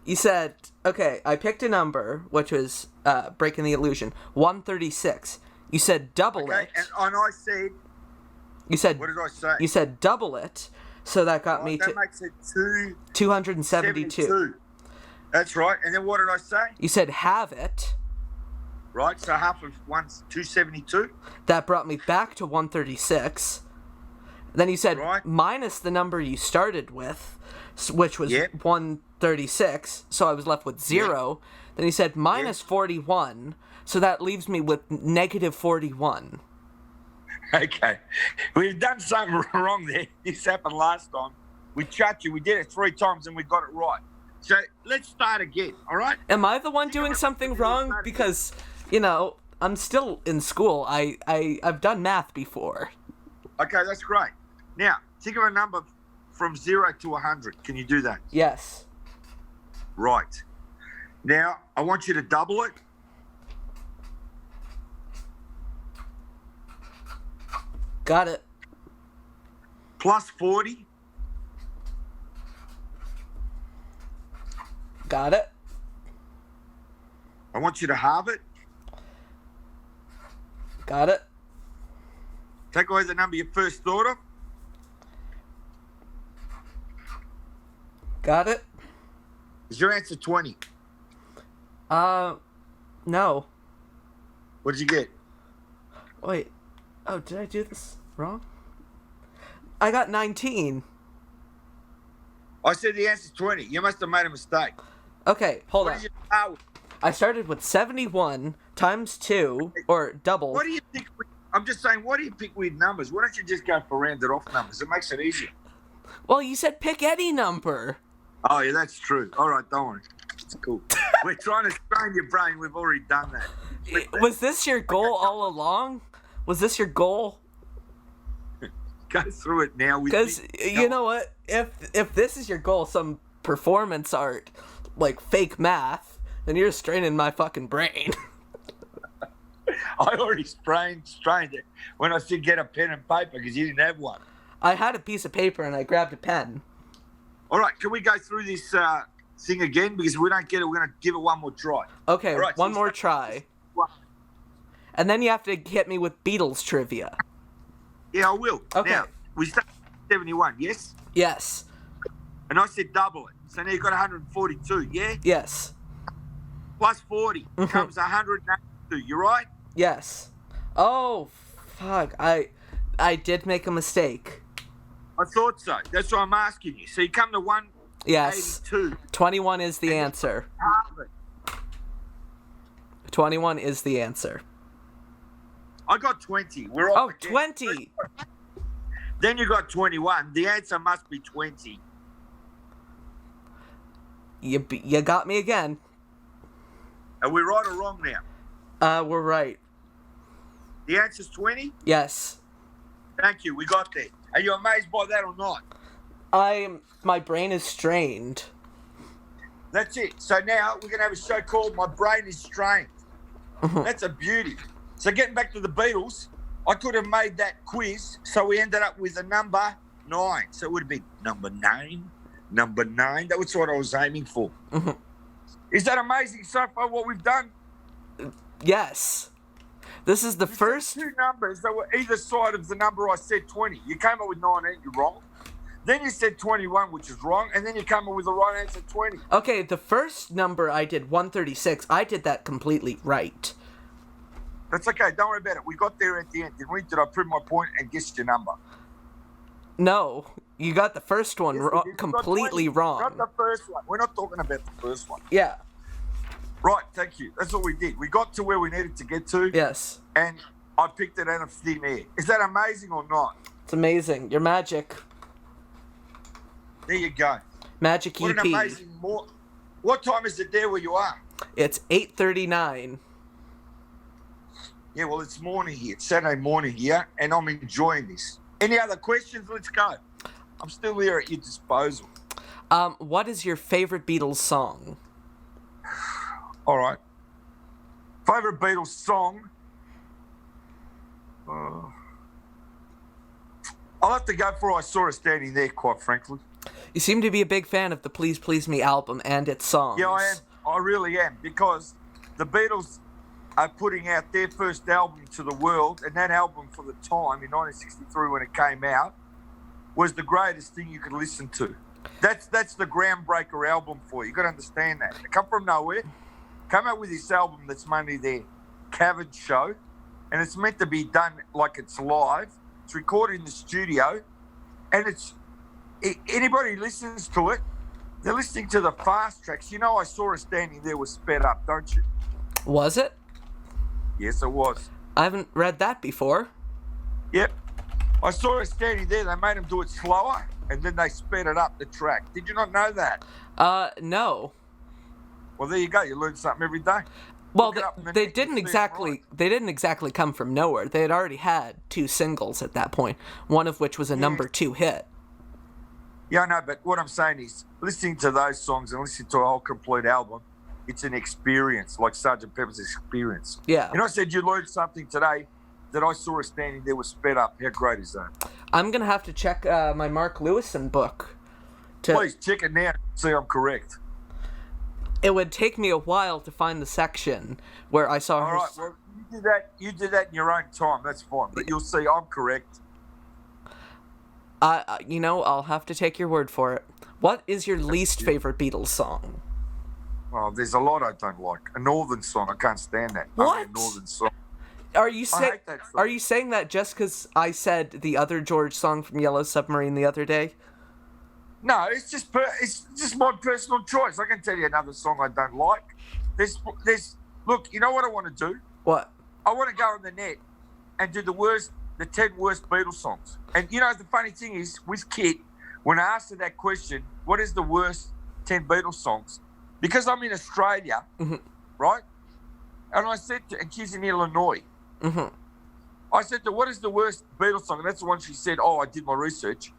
You said, okay, I picked a number, which was, breaking the illusion, 136. You said double it. And I said... You said... What did I say? You said double it, so that got me to... That makes it 272. That's right. And then what did I say? You said have it. Right, so half of 1's 272. That brought me back to 136. Then you said minus the number you started with, which was 136, so I was left with 0. Then you said minus 41, so that leaves me with negative 41. Okay. We've done something wrong there. This happened last time. We chat you. We did it 3 times and we got it right. So let's start again, all right? Am I the one doing something wrong? Because, you know, I'm still in school. I've done math before. Okay, that's great. Now, think of a number from 0 to 100. Can you do that? Yes. Right. Now, I want you to double it. Got it. Plus 40. Got it. I want you to halve it. Got it. Take away the number you first thought of. Got it. Is your answer 20? No. What did you get? Wait. Oh, did I do this wrong? I got 19. I said the answer's 20. You must have made a mistake. Okay, hold What on. did you start with? I started with 71 times 2, or double. What do you pick? I'm just saying, why do you pick weird numbers? Why don't you just go for rounded off numbers? It makes it easier. Well, you said pick any number. Oh, yeah, that's true. All right, don't worry. It's cool. We're trying to strain your brain. We've already done that. Was this your goal all along? Was this your goal? Go through it now. Because, you know what? If this is your goal, some performance art, like fake math, then you're straining my fucking brain. I already strained it when I said get a pen and paper because you didn't have one. I had a piece of paper and I grabbed a pen. All right, can we go through this thing again? Because if we don't get it, we're going to give it one more try. Okay, right, one more try. And then you have to hit me with Beatles trivia. Yeah, I will. Okay. Now, we started at 71, yes? Yes. And I said double it. So now you've got 142, yeah? Yes. Plus 40 becomes 182, you right? Yes. Oh, fuck. I did make a mistake. I thought so. That's why I'm asking you. So you come to 182. Yes. 21 is the answer. Half it. 21 is the answer. I got 20. We're off again. 20! Then you got 21. The answer must be 20. You got me again. Are we right or wrong now? We're right. The answer's 20? Yes. Thank you. We got there. Are you amazed by that or not? My brain is strained. That's it. So now we're going to have a show called My Brain is Strained. That's a beauty. So getting back to the Beatles, I could have made that quiz, so we ended up with a number 9. So it would have been number 9. That was what I was aiming for. Is that amazing so far, what we've done? Yes. This is the first... Two numbers that were either side of the number I said 20. You came up with 19, you're wrong. Then you said 21, which is wrong, and then you came up with the right answer, 20. Okay, the first number I did, 136, I did that completely right. That's okay. Don't worry about it. We got there at the end, didn't we? Did I prove my point and guess your number? No, you got the first one Yes, completely wrong. Not the first one. We're not talking about the first one. Yeah. Right, thank you. That's what we did. We got to where we needed to get to. Yes. And I picked it out of thin air. Is that amazing or not? It's amazing. You're magic. There you go. Magic What EP. an amazing What time is it there where you are? It's 8:39. Yeah, well, it's morning here. It's Saturday morning here, and I'm enjoying this. Any other questions? Let's go. I'm still here at your disposal. What is your favorite Beatles song? All right. Favorite Beatles song? I'll have to go for I Saw Her Standing There, quite frankly. You seem to be a big fan of the Please Please Me album and its songs. Yeah, I am. I really am, because the Beatles are putting out their first album to the world, and that album for the time, in 1963 when it came out, was the greatest thing you could listen to. That's the groundbreaker album for you. You've got to understand that. They come from nowhere, come out with this album that's mainly their covered show, and it's meant to be done like it's live. It's recorded in the studio, and anybody who listens to it, they're listening to the fast tracks. You know, I Saw Her Standing There was sped up, don't you? Was it? Yes, it was. I haven't read that before. Yep. I Saw Her Standing There. They made them do it slower, and then they sped it up the track. Did you not know that? No. Well, there you go. You learn something every day. Well, Look it up in the they net, didn't you'll see it right. they didn't exactly come from nowhere. They had already had 2 singles at that point, one of which was a number 2 hit. Yeah, I know, but what I'm saying is, listening to those songs and listening to a whole complete album, it's an experience, like Sgt. Pepper's Experience. Yeah. You know, I said you learned something today that I Saw Her Standing There was sped up. How great is that? I'm going to have to check my Mark Lewison book. Please, check it now and see I'm correct. It would take me a while to find the section where I saw her. All right, well, you did that in your own time. That's fine, but you'll see I'm correct. I'll have to take your word for it. What is your least favorite Beatles song? Oh, there's a lot I don't like. A northern song, I can't stand that. What? Only a northern song. Are you I hate that song. Are you saying that just because I said the other George song from Yellow Submarine the other day? No, it's just my personal choice. I can tell you another song I don't like. Look, you know what I want to do? What? I want to go on the net and do the 10 worst Beatles songs. And you know, the funny thing is, with Kit, when I asked her that question, what is the worst 10 Beatles songs? Because I'm in Australia, right? And I said to, and she's in Illinois. I said to her, what is the worst Beatles song? And that's the one she said, oh, I did my research.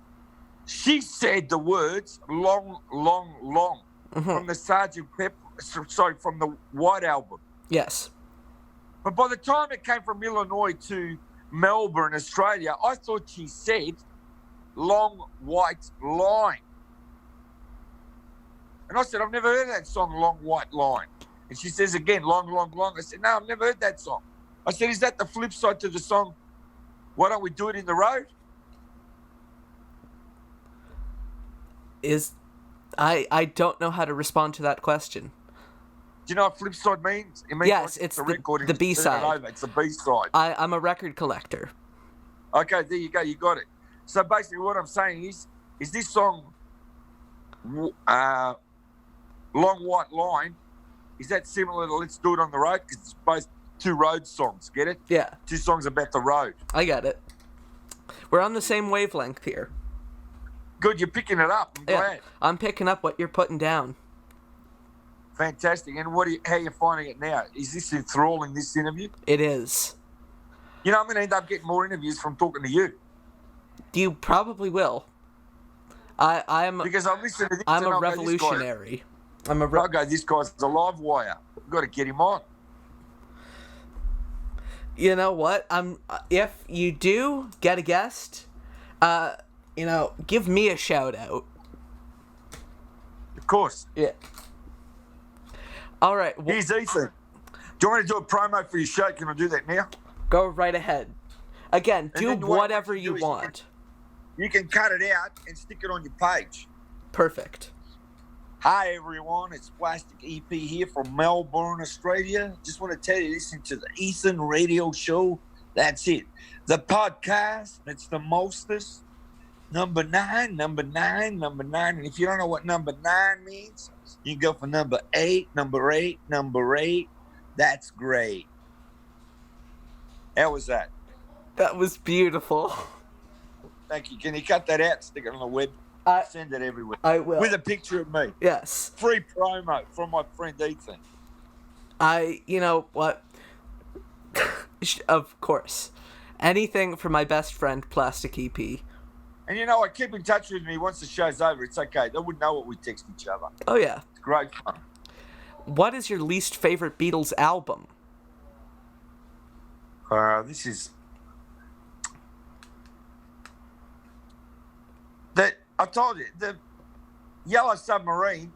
She said the words long, long, long from the from the White Album. Yes. But by the time it came from Illinois to Melbourne, Australia, I thought she said Long White Line. And I said, I've never heard that song, Long White Line. And she says again, long, long, long. I said, no, I've never heard that song. I said, is that the flip side to the song, Why Don't We Do It in the Road? I don't know how to respond to that question. Do you know what flip side means? It means yes, like it's the record the B-side. It's the B-side. I'm a record collector. Okay, there you go. You got it. So basically what I'm saying is this song, Long White Line, is that similar to Let's Do It on the Road? Because it's both two road songs, get it? Yeah. Two songs about the road. I get it. We're on the same wavelength here. Good, you're picking it up. I'm glad. I'm picking up what you're putting down. Fantastic. And how are you finding it now? Is this enthralling, this interview? It is. You know, I'm going to end up getting more interviews from talking to you. You probably will. Because I listen to this. I'm a revolutionary. This guy's a live wire. We've got to get him on. You know what? If you do get a guest, give me a shout out. Of course. Yeah. All right. Here's Ethan. Do you want to do a promo for your show? Can I do that now? Go right ahead. Again, do whatever you want. You can cut it out and stick it on your page. Perfect. Hi, everyone. It's Plastic EP here from Melbourne, Australia. Just want to tell you, listen to the Ethan Radio Show. That's it. The podcast, that's the mostest. Number 9. And if you don't know what number 9 means, you can go for number 8. That's great. How was that? That was beautiful. Thank you. Can you cut that out and stick it on the web? Send it everywhere. I will. With a picture of me. Yes. Free promo from my friend Ethan. You know what? Of course. Anything for my best friend, Plastic EP. And you know what? Keep in touch with me once the show's over. It's okay. They wouldn't know what we text each other. Oh, yeah. It's great fun. What is your least favorite Beatles album? This is... I told you, the Yellow Submarine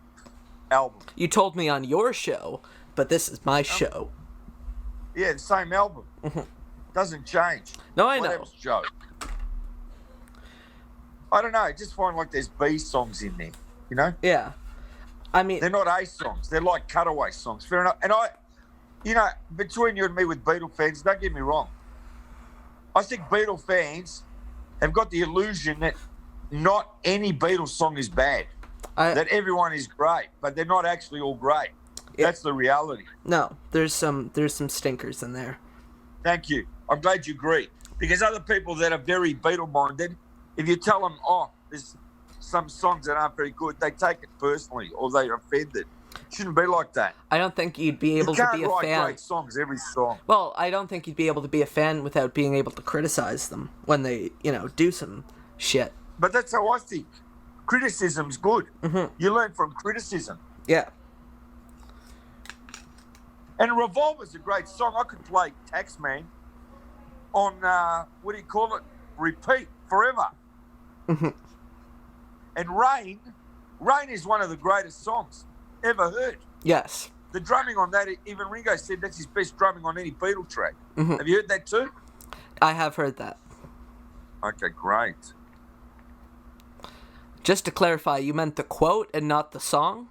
album. You told me on your show, but this is my show. Yeah, the same album. Doesn't change. No, I know. Whatever's Joe. I don't know. I just find like there's B songs in there, you know? Yeah. I mean... They're not A songs. They're like cutaway songs. Fair enough. And between you and me with Beatle fans, don't get me wrong. I think Beatle fans have got the illusion that not any Beatles song is bad. That everyone is great, but they're not actually all great. Yeah. That's the reality. No, there's some stinkers in there. Thank you. I'm glad you agree. Because other people that are very Beatle-minded, if you tell them, there's some songs that aren't very good, they take it personally or they're offended. It shouldn't be like that. I don't think you'd be able to be a fan. You can't write great songs every song. Well, I don't think you'd be able to be a fan without being able to criticize them when they, do some shit. But that's how I think. Criticism's good. Mm-hmm. You learn from criticism. Yeah. And Revolver's a great song. I could play Taxman on, repeat forever. Mm-hmm. And Rain is one of the greatest songs ever heard. Yes. The drumming on that, even Ringo said that's his best drumming on any Beatle track. Mm-hmm. Have you heard that too? I have heard that. Okay, great. Just to clarify, you meant the quote and not the song?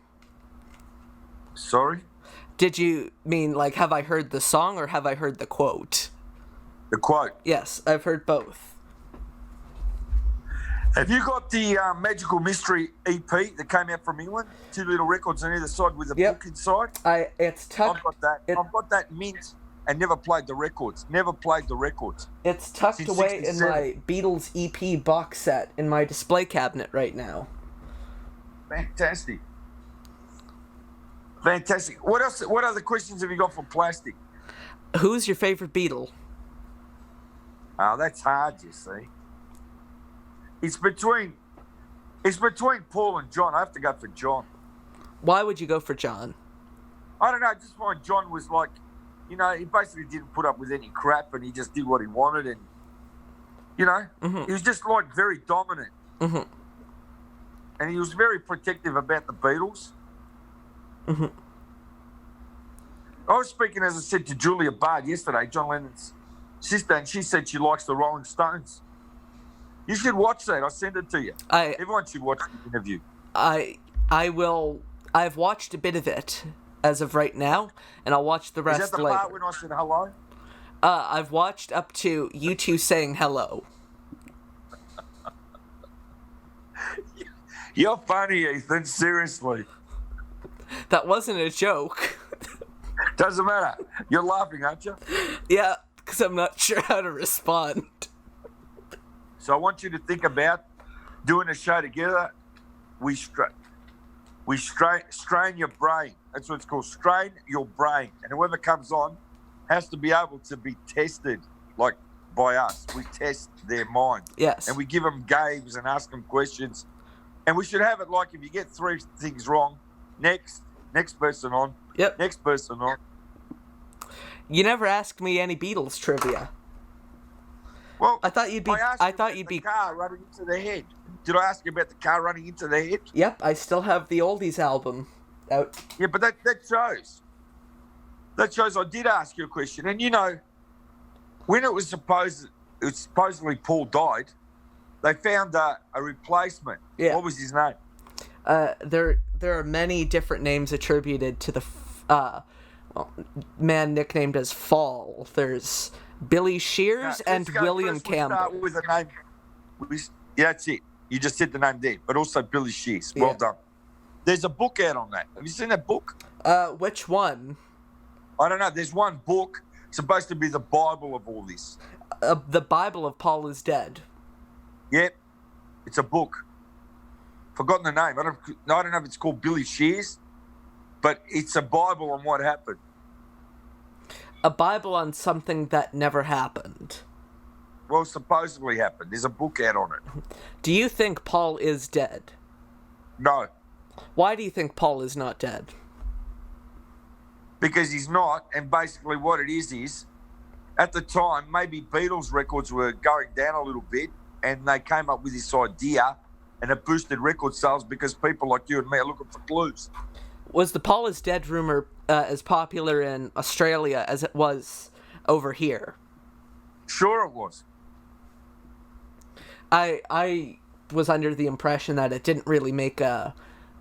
Sorry? Did you mean, like, have I heard the song or have I heard the quote? The quote. Yes, I've heard both. Have you got the Magical Mystery EP that came out from England? 2 little records on either side with a book inside? It's tucked. I've got that. I've got that mint and never played the records. Never played the records. It's tucked Since away in 67. my Beatles EP box set in my display cabinet right now. Fantastic. Fantastic. What else? What other questions have you got for plastic? Who's your favorite Beatle? Oh, that's hard, you see. It's between Paul and John. I have to go for John. Why would you go for John? I don't know. I just find John was like, he basically didn't put up with any crap, and he just did what he wanted, and he was just like very dominant, and he was very protective about the Beatles. I was speaking, as I said, to Julia Bard yesterday, John Lennon's sister, and she said she likes the Rolling Stones. You should watch that. I'll send it to you. Everyone should watch the interview. I will. I've watched a bit of it as of right now, and I'll watch the rest later. Is that the part when I said hello? I've watched up to you two saying hello. You're funny, Ethan. Seriously. That wasn't a joke. Doesn't matter. You're laughing, aren't you? Yeah, because I'm not sure how to respond. So I want you to think about doing a show together. We strain your brain. That's what it's called. Strain your brain. And whoever comes on has to be able to be tested, like by us. We test their mind. Yes. And we give them games and ask them questions. And we should have it like, if you get 3 things wrong, next person on. Yep. Next person on. You never asked me any Beatles trivia. Well, I thought you'd be. The car running into the head. Did I ask you about the car running into the head? Yep, I still have the Oldies album out. Yeah, but that shows. That shows I did ask you a question. And when it was supposedly Paul died, they found a replacement. Yeah. What was his name? There are many different names attributed to the man nicknamed as Fall. There's Billy Shears and William Campbell. Start with a name. Yeah, that's it. You just said the name there, but also Billy Shears. Well done. There's a book out on that. Have you seen that book? Which one? I don't know. There's one book supposed to be the Bible of all this. The Bible of Paul is Dead. Yep, it's a book. Forgotten the name. I don't know if it's called Billy Shears, but it's a Bible on what happened. A Bible on something that never happened. Well, supposedly happened. There's a book out on it. Do you think Paul is dead? No. Why do you think Paul is not dead? Because he's not, and basically what it is, at the time, maybe Beatles records were going down a little bit, and they came up with this idea, and it boosted record sales because people like you and me are looking for clues. Was the Paul is dead rumor as popular in Australia as it was over here? Sure it was. I was under the impression that it didn't really make an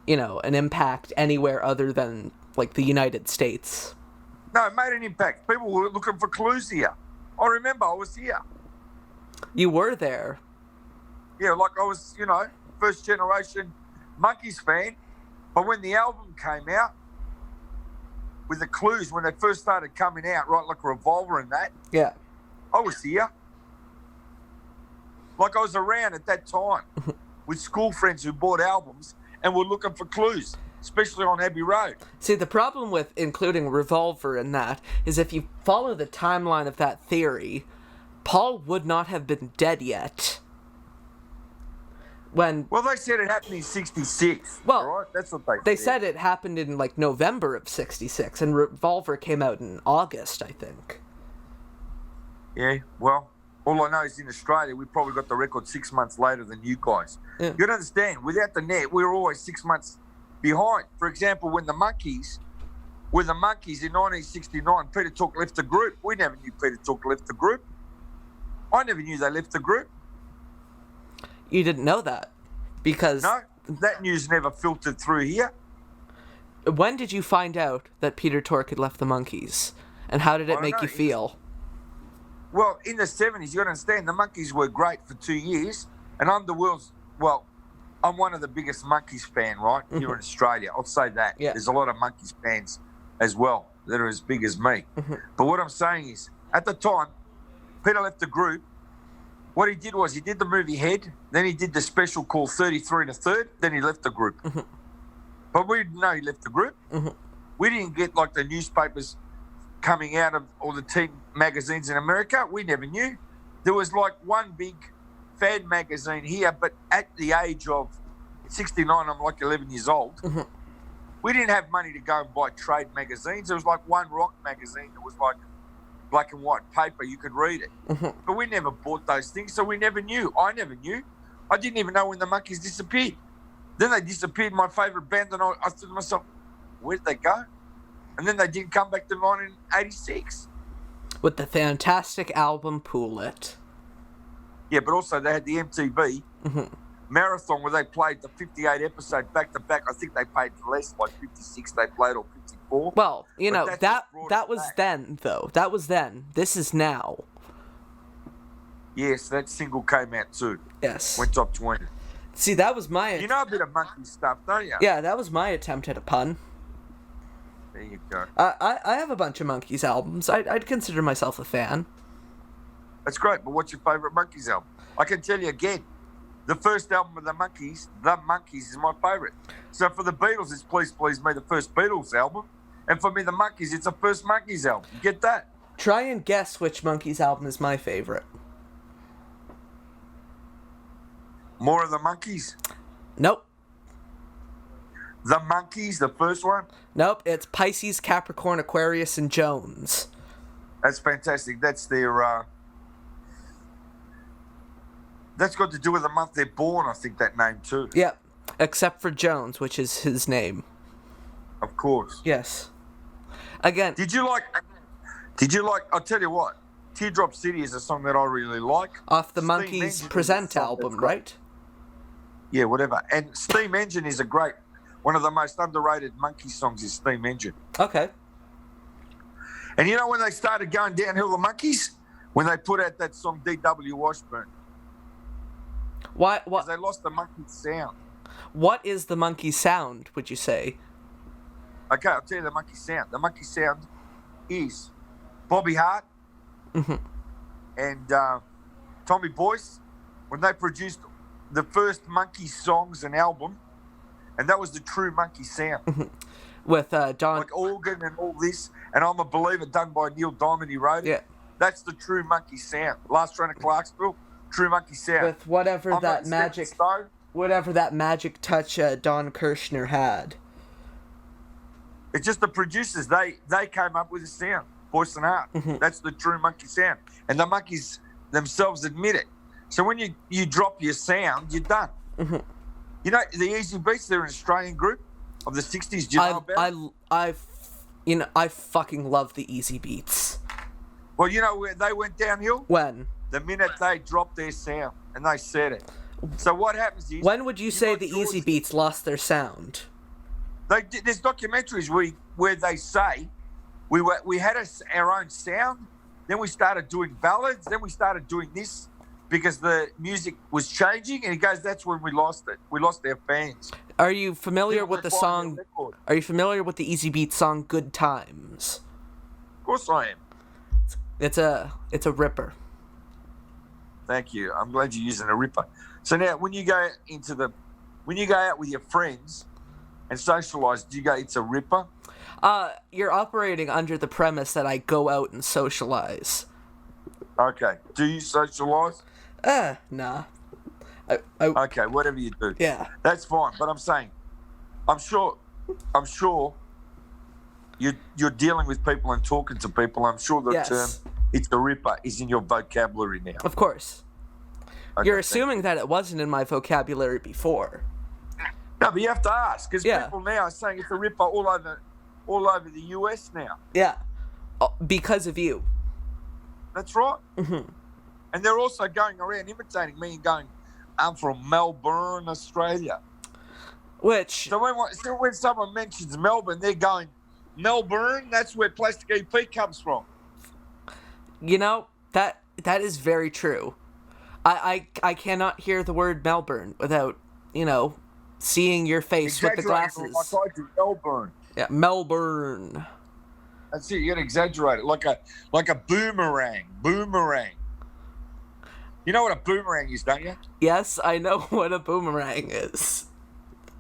impact anywhere other than like the United States. No, it made an impact. People were looking for clues here. I remember I was here. You were there. Yeah, like I was, first generation Monkees fan. But when the album came out, with the clues, when they first started coming out, right, like Revolver and that, yeah, I was here. Like I was around at that time with school friends who bought albums and were looking for clues, especially on Abbey Road. See, the problem with including Revolver in that is if you follow the timeline of that theory, Paul would not have been dead yet. Well, they said it happened in 66. Well, right? That's what they said it happened in like November of 66, and Revolver came out in August, I think. Yeah, well, all I know is in Australia, we probably got the record 6 months later than you guys. Yeah. You gotta understand, without the net, we were always 6 months behind. For example, when the Monkees in 1969, Peter Took left the group. We never knew Peter Took left the group. I never knew they left the group. You didn't know that because... No, that news never filtered through here. When did you find out that Peter Tork had left the Monkees? And how did I it don't make know. you feel? Well, in the 70s, you got to understand, the Monkees were great for 2 years, and I'm one of the biggest Monkees fan, right, here in Australia. I'll say that. Yeah. There's a lot of Monkees fans as well that are as big as me. But what I'm saying is, at the time, Peter left the group. What he did was he did the movie Head, then he did the special called 33 and a Third, then he left the group. But we didn't know he left the group. We didn't get like the newspapers coming out of all the teen magazines in America. We never knew. There was like one big fan magazine here, but at the age of 69, I'm like 11 years old. We didn't have money to go and buy trade magazines. There was like one rock magazine that was like black and white paper. You could read it. But we never bought those things, so we never knew. I never knew. I didn't even know when the Monkees disappeared. Then they disappeared, my favourite band, and I thought to myself, where did they go? And then they didn't come back to 1986. With the fantastic album Pool It. Yeah, but also they had the MTV marathon where they played the 58 episode back to back. I think they paid less, like 56 they played, or 54. Well, you know, that was back. then, though. That was then. This is now. Yes, that single came out too. Yes. Went top 20. See, that was my... You know a bit of Monkey stuff, don't you? Yeah, that was my attempt at a pun. There you go. I have a bunch of Monkees albums. I'd consider myself a fan. That's great, but what's your favourite Monkees album? I can tell you again, the first album of the Monkees is my favourite. So for the Beatles, it's Please Please Me, the first Beatles album. And for me, the Monkees, it's the first Monkees album. You get that? Try and guess which Monkees album is my favourite. More of the Monkees? Nope. The Monkees, the first one? Nope, it's Pisces, Capricorn, Aquarius, and Jones. That's fantastic. That's their... That's got to do with the month they're born, I think, that name too. Yep, except for Jones, which is his name. Of course. Yes. Again... Did you like... I'll tell you what. Teardrop City is a song that I really like. Off the Steam Monkees Engine Present album, right? Yeah, whatever. And Steam Engine is a great... One of the most underrated Monkees songs is Steam Engine. Okay. And you know when they started going downhill, the Monkees? When they put out that song D.W. Washburn. What? Because they lost the Monkey sound. What is the Monkey sound, would you say? Okay, I'll tell you the Monkey sound. The Monkey sound is Bobby Hart and Tommy Boyce when they produced the first Monkey songs and album, and that was the true Monkey sound. With Don... Like organ and all this, and I'm a Believer done by Neil Diamond, he wrote it. Yeah. That's the true Monkey sound. Last Train to Clarksville, true Monkey sound. With whatever I'm that not magic... set in stone. Whatever that magic touch Don Kirshner had. It's just the producers, they came up with the sound, Boyce and Hart. That's the true Monkey sound. And the Monkees themselves admit it. So when you drop your sound, you're done. You know, the Easy Beats, they're an Australian group of the 60s. Do you know about it? I fucking love the Easy Beats. Well, you know where they went downhill? When? The minute they dropped their sound and they said it. So what happens is... When would you say the Easy Beats lost their sound? There's documentaries where they say we had our own sound, then we started doing ballads, then we started doing this because the music was changing, and he goes, that's when we lost it. We lost our fans. Are you familiar with the song... Are you familiar with the Easy Beats song Good Times? Of course I am. It's a ripper. Thank you. I'm glad you're using a ripper. So now, when you go out with your friends and socialise, do you go, it's a ripper? You're operating under the premise that I go out and socialise. Okay. Do you socialise? Nah. Okay, whatever you do. Yeah. That's fine. But I'm saying, I'm sure you're dealing with people and talking to people. I'm sure the term "it's a ripper" is in your vocabulary now. Of course. Okay, you're assuming that it wasn't in my vocabulary before. No, but you have to ask because people now are saying it's a ripper all over the US now. Yeah, because of you. That's right. And they're also going around imitating me and going, "I'm from Melbourne, Australia." Which, So when someone mentions Melbourne, they're going, Melbourne, that's where Plastic EP comes from. you know, that is very true. I cannot hear the word Melbourne without, seeing your face with the glasses. I told you, Melbourne. Yeah, Melbourne. That's it. You got to exaggerate it, like a boomerang. Boomerang. You know what a boomerang is, don't you? Yes, I know what a boomerang is.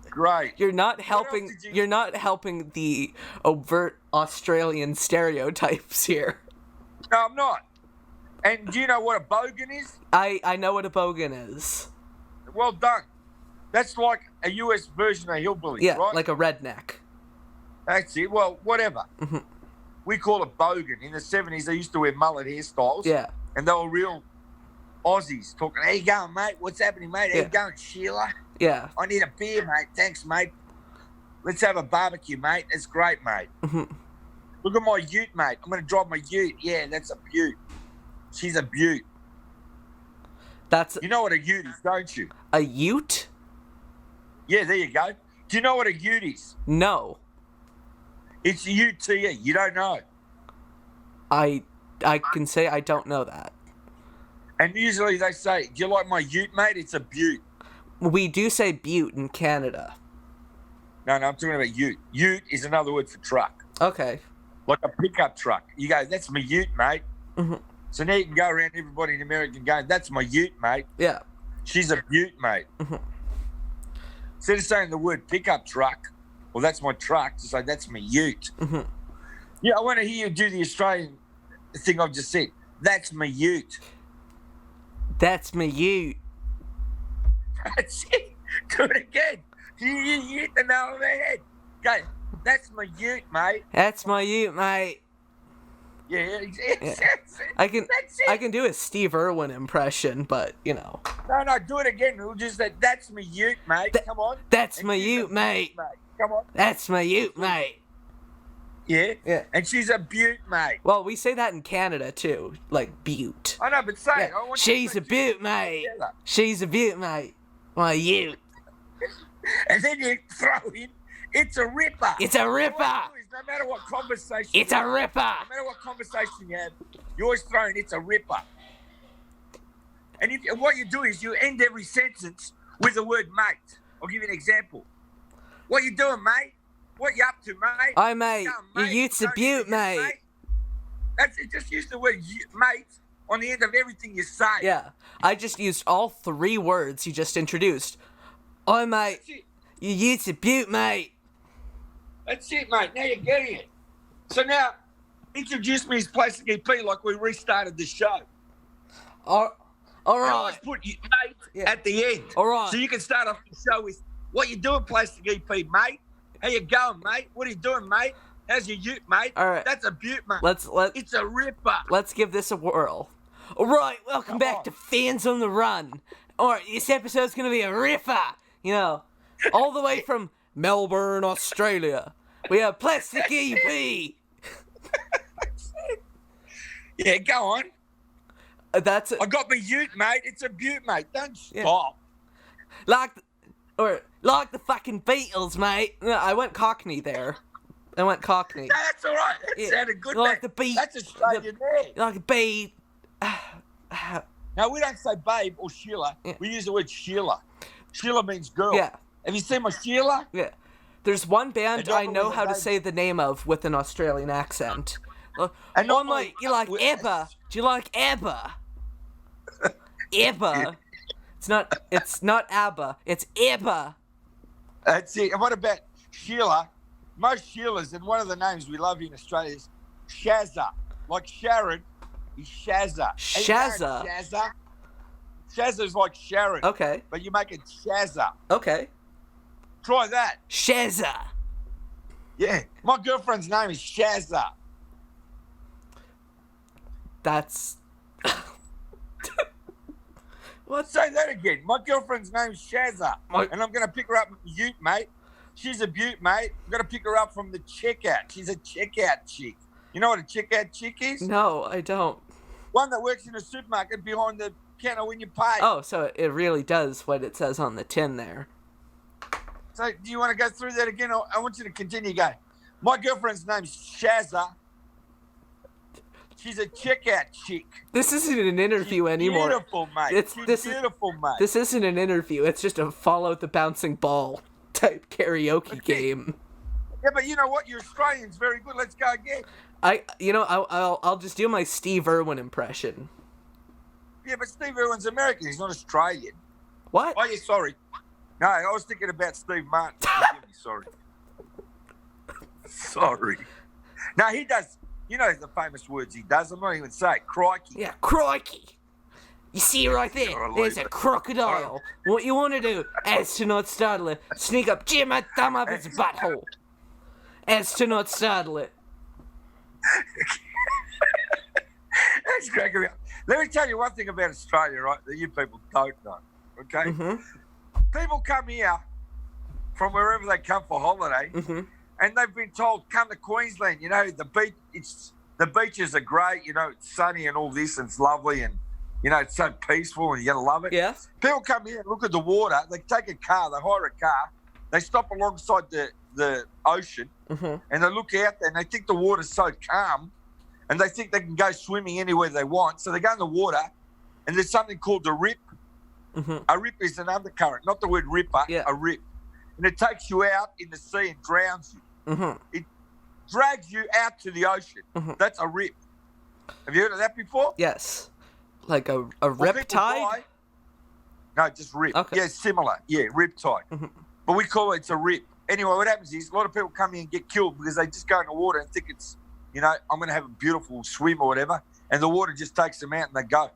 Great. You're not helping. You're not helping the overt Australian stereotypes here. No, I'm not. And do you know what a bogan is? I know what a bogan is. Well done. That's like a US version of hillbilly, Yeah, right? like a redneck. That's it. Well, whatever. Mm-hmm. We call it bogan. In the 70s, they used to wear mullet hairstyles. Yeah. And they were real Aussies talking, how you going, mate? What's happening, mate? How you going, Sheila? Yeah. I need a beer, mate. Thanks, mate. Let's have a barbecue, mate. It's great, mate. Mm-hmm. Look at my ute, mate. I'm going to drive my ute. Yeah, that's a beaut. She's a beaut. You know what a ute is, don't you? A ute? Yeah, there you go. Do you know what a ute is? No. It's a UTE. You don't know. I can say I don't know that. And usually they say, do you like my ute, mate? It's a beaut. We do say butte in Canada. No, I'm talking about ute. Ute is another word for truck. Okay. Like a pickup truck. You go, that's my ute, mate. Mm-hmm. So now you can go around everybody in America going, that's my ute, mate. Yeah. She's a beaut, mate. Mm-hmm. Instead of saying the word pickup truck, well, that's my truck, to say that's my ute. Mm-hmm. Yeah, I want to hear you do the Australian thing I've just said. That's my ute. That's my ute. That's it. Do it again. You hit the nail on the head. Go, that's my ute, mate. That's my ute, mate. Yeah. I can do a Steve Irwin impression, but No, do it again. We'll just say, that's my ute, mate. Come on. That's my ute, mate. Come on. That's my ute, mate. Yeah? Yeah. And she's a beaut, mate. Well, we say that in Canada, too. Like, butte. I know, but say it. Yeah. She's a beaut, mate. Together. She's a beaut, mate. My ute. And then you throw in, it's a ripper. It's a ripper. No matter what conversation It's a ripper. No matter what conversation you have, you always throw in, it's a ripper. And what you do is you end every sentence with the word mate. I'll give you an example. What you doing, mate? What you up to, mate? Hi, mate. Your ute's a beaut, mate. That's it. Just use the word mate on the end of everything you say. Yeah. I just used all 3 words you just introduced. Hi, mate. Your ute's a beaut, mate. That's it, mate. Now you're getting it. So now, introduce me as Plastic EP like we restarted the show. All I right. always put mate at the end. All right. So you can start off the show with, what you doing, Plastic EP, mate? How you going, mate? What are you doing, mate? How's your ute, mate? All right. That's a beaut, mate. It's a ripper. Let's give this a whirl. All right, welcome back to Fans on the Run. All right, this episode's gonna be a ripper. All the way from Melbourne, Australia. We have Plastic EP. Yeah, go on. That's it. I got my ute, mate. It's a beaut, mate. Don't stop. Like the fucking Beatles, mate. No, I went Cockney there. No, that's all right. That sounded good, like mate. the beat. That's Australian there. Like a beat. Now, we don't say babe or Sheila. Yeah. We use the word Sheila. Sheila means girl. Yeah. Have you seen my Sheila? Yeah. There's one band I know how to say the name of with an Australian accent. Mate, you like ABBA? Do you like ABBA? ABBA. It's not ABBA. It's ABBA. That's it. And what about Sheila? Most Sheilas, and one of the names we love in Australia is Shazza. Like Sharon is Shazza. Shazza? Shazza's like Sharon. Okay. But you make it Shazza. Okay. Try that. Shazza. Yeah. My girlfriend's name is Shazza. That's... What? Say that again. My girlfriend's name's Shazza. And I'm going to pick her up from the ute, mate. She's a beaut, mate. I'm going to pick her up from the checkout. She's a checkout chick. You know what a checkout chick is? No, I don't. One that works in a supermarket behind the counter when you pay. Oh, so it really does what it says on the tin there. So do you want to go through that again? I want you to continue going. My girlfriend's name's Shazza. She's a checkout chick. This isn't an interview anymore. Beautiful, mate. She's beautiful, mate. This isn't an interview. It's just a follow the bouncing ball type karaoke game. Yeah, but you know what? Your Australian's very good. Let's go again. I'll just do my Steve Irwin impression. Yeah, but Steve Irwin's American. He's not Australian. What? Oh, yeah, sorry. No, I was thinking about Steve Martin. Forgive me, sorry. Sorry. No, he does. You know the famous words he does. I'm not even saying crikey. Yeah, crikey. You see right there? There's a crocodile. What you want to do, as to not startle it, sneak up, jam my thumb up its butthole. As to not startle it. That's cracking me up. Let me tell you one thing about Australia, right, that you people don't know, okay? Mm-hmm. People come here from wherever they come for holiday, and they've been told, come to Queensland, you know, the beaches are great, you know, it's sunny and all this, and it's lovely, and, you know, it's so peaceful, and you're going to love it. Yeah. People come here and look at the water, they take a car, they hire a car, they stop alongside the ocean, and they look out there, and they think the water's so calm, and they think they can go swimming anywhere they want, so they go in the water, and there's something called a rip. A rip is an undercurrent, not the word ripper, a rip. And it takes you out in the sea and drowns you. It drags you out to the ocean. That's a rip. Have you heard of that before? Yes. Like a rip tide? No, just rip. Okay. Yeah, similar. Yeah, rip tide. But we call it a rip. Anyway, what happens is a lot of people come here and get killed because they just go in the water and think it's, you know, I'm going to have a beautiful swim or whatever, and the water just takes them out and they go.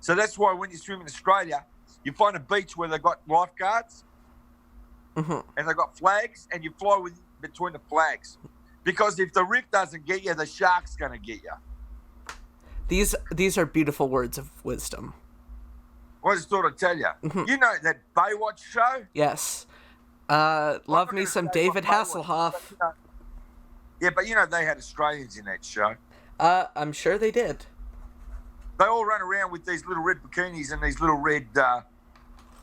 So that's why when you swim in Australia, you find a beach where they've got lifeguards and they've got flags, and you fly between the flags. Because if the rip doesn't get you, the shark's going to get you. These are beautiful words of wisdom. I just thought I'd tell you. You know that Baywatch show? Yes. Love me some David Hasselhoff. Yeah, but you know they had Australians in that show. I'm sure they did. They all run around with these little red bikinis and these little red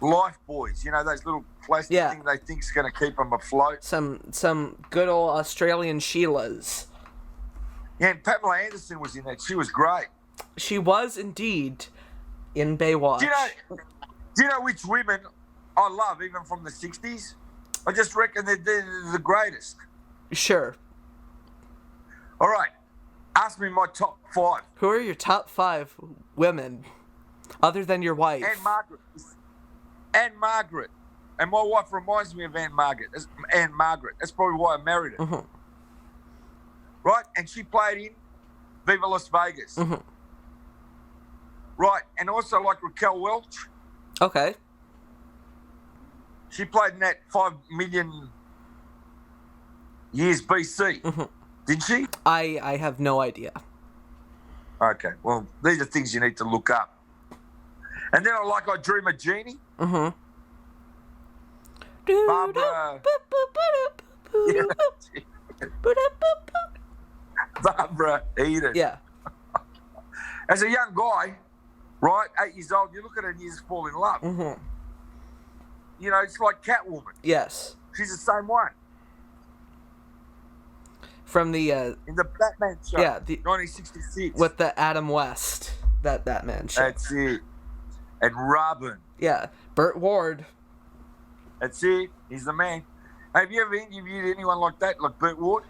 life buoys. You know, those little plastic things they think's going to keep them afloat. Some good old Australian Sheilas. Yeah, and Pamela Anderson was in that. She was great. She was indeed in Baywatch. Do you know which women I love, even from the 60s? I just reckon they're the greatest. Sure. All right. Ask me my top 5. Who are your top 5 women, other than your wife? Anne Margaret. And my wife reminds me of Anne Margaret. That's probably why I married her. Right? And she played in Viva Las Vegas. Right. And also like Raquel Welch. Okay. She played in that 5 million years BC. Did she? I have no idea. Okay. Well, these are things you need to look up. And then I Dream a Genie. Barbara. Barbara Eden. Yeah. As a young guy, right, 8 years old, you look at her and you just fall in love. You know, it's like Catwoman. Yes. She's the same one. From the in the Batman show. Yeah, 1966. With the Adam West, that Batman show. That's it. And Robin. Yeah, Burt Ward. That's it. He's the man. Have you ever interviewed anyone like that, like Burt Ward?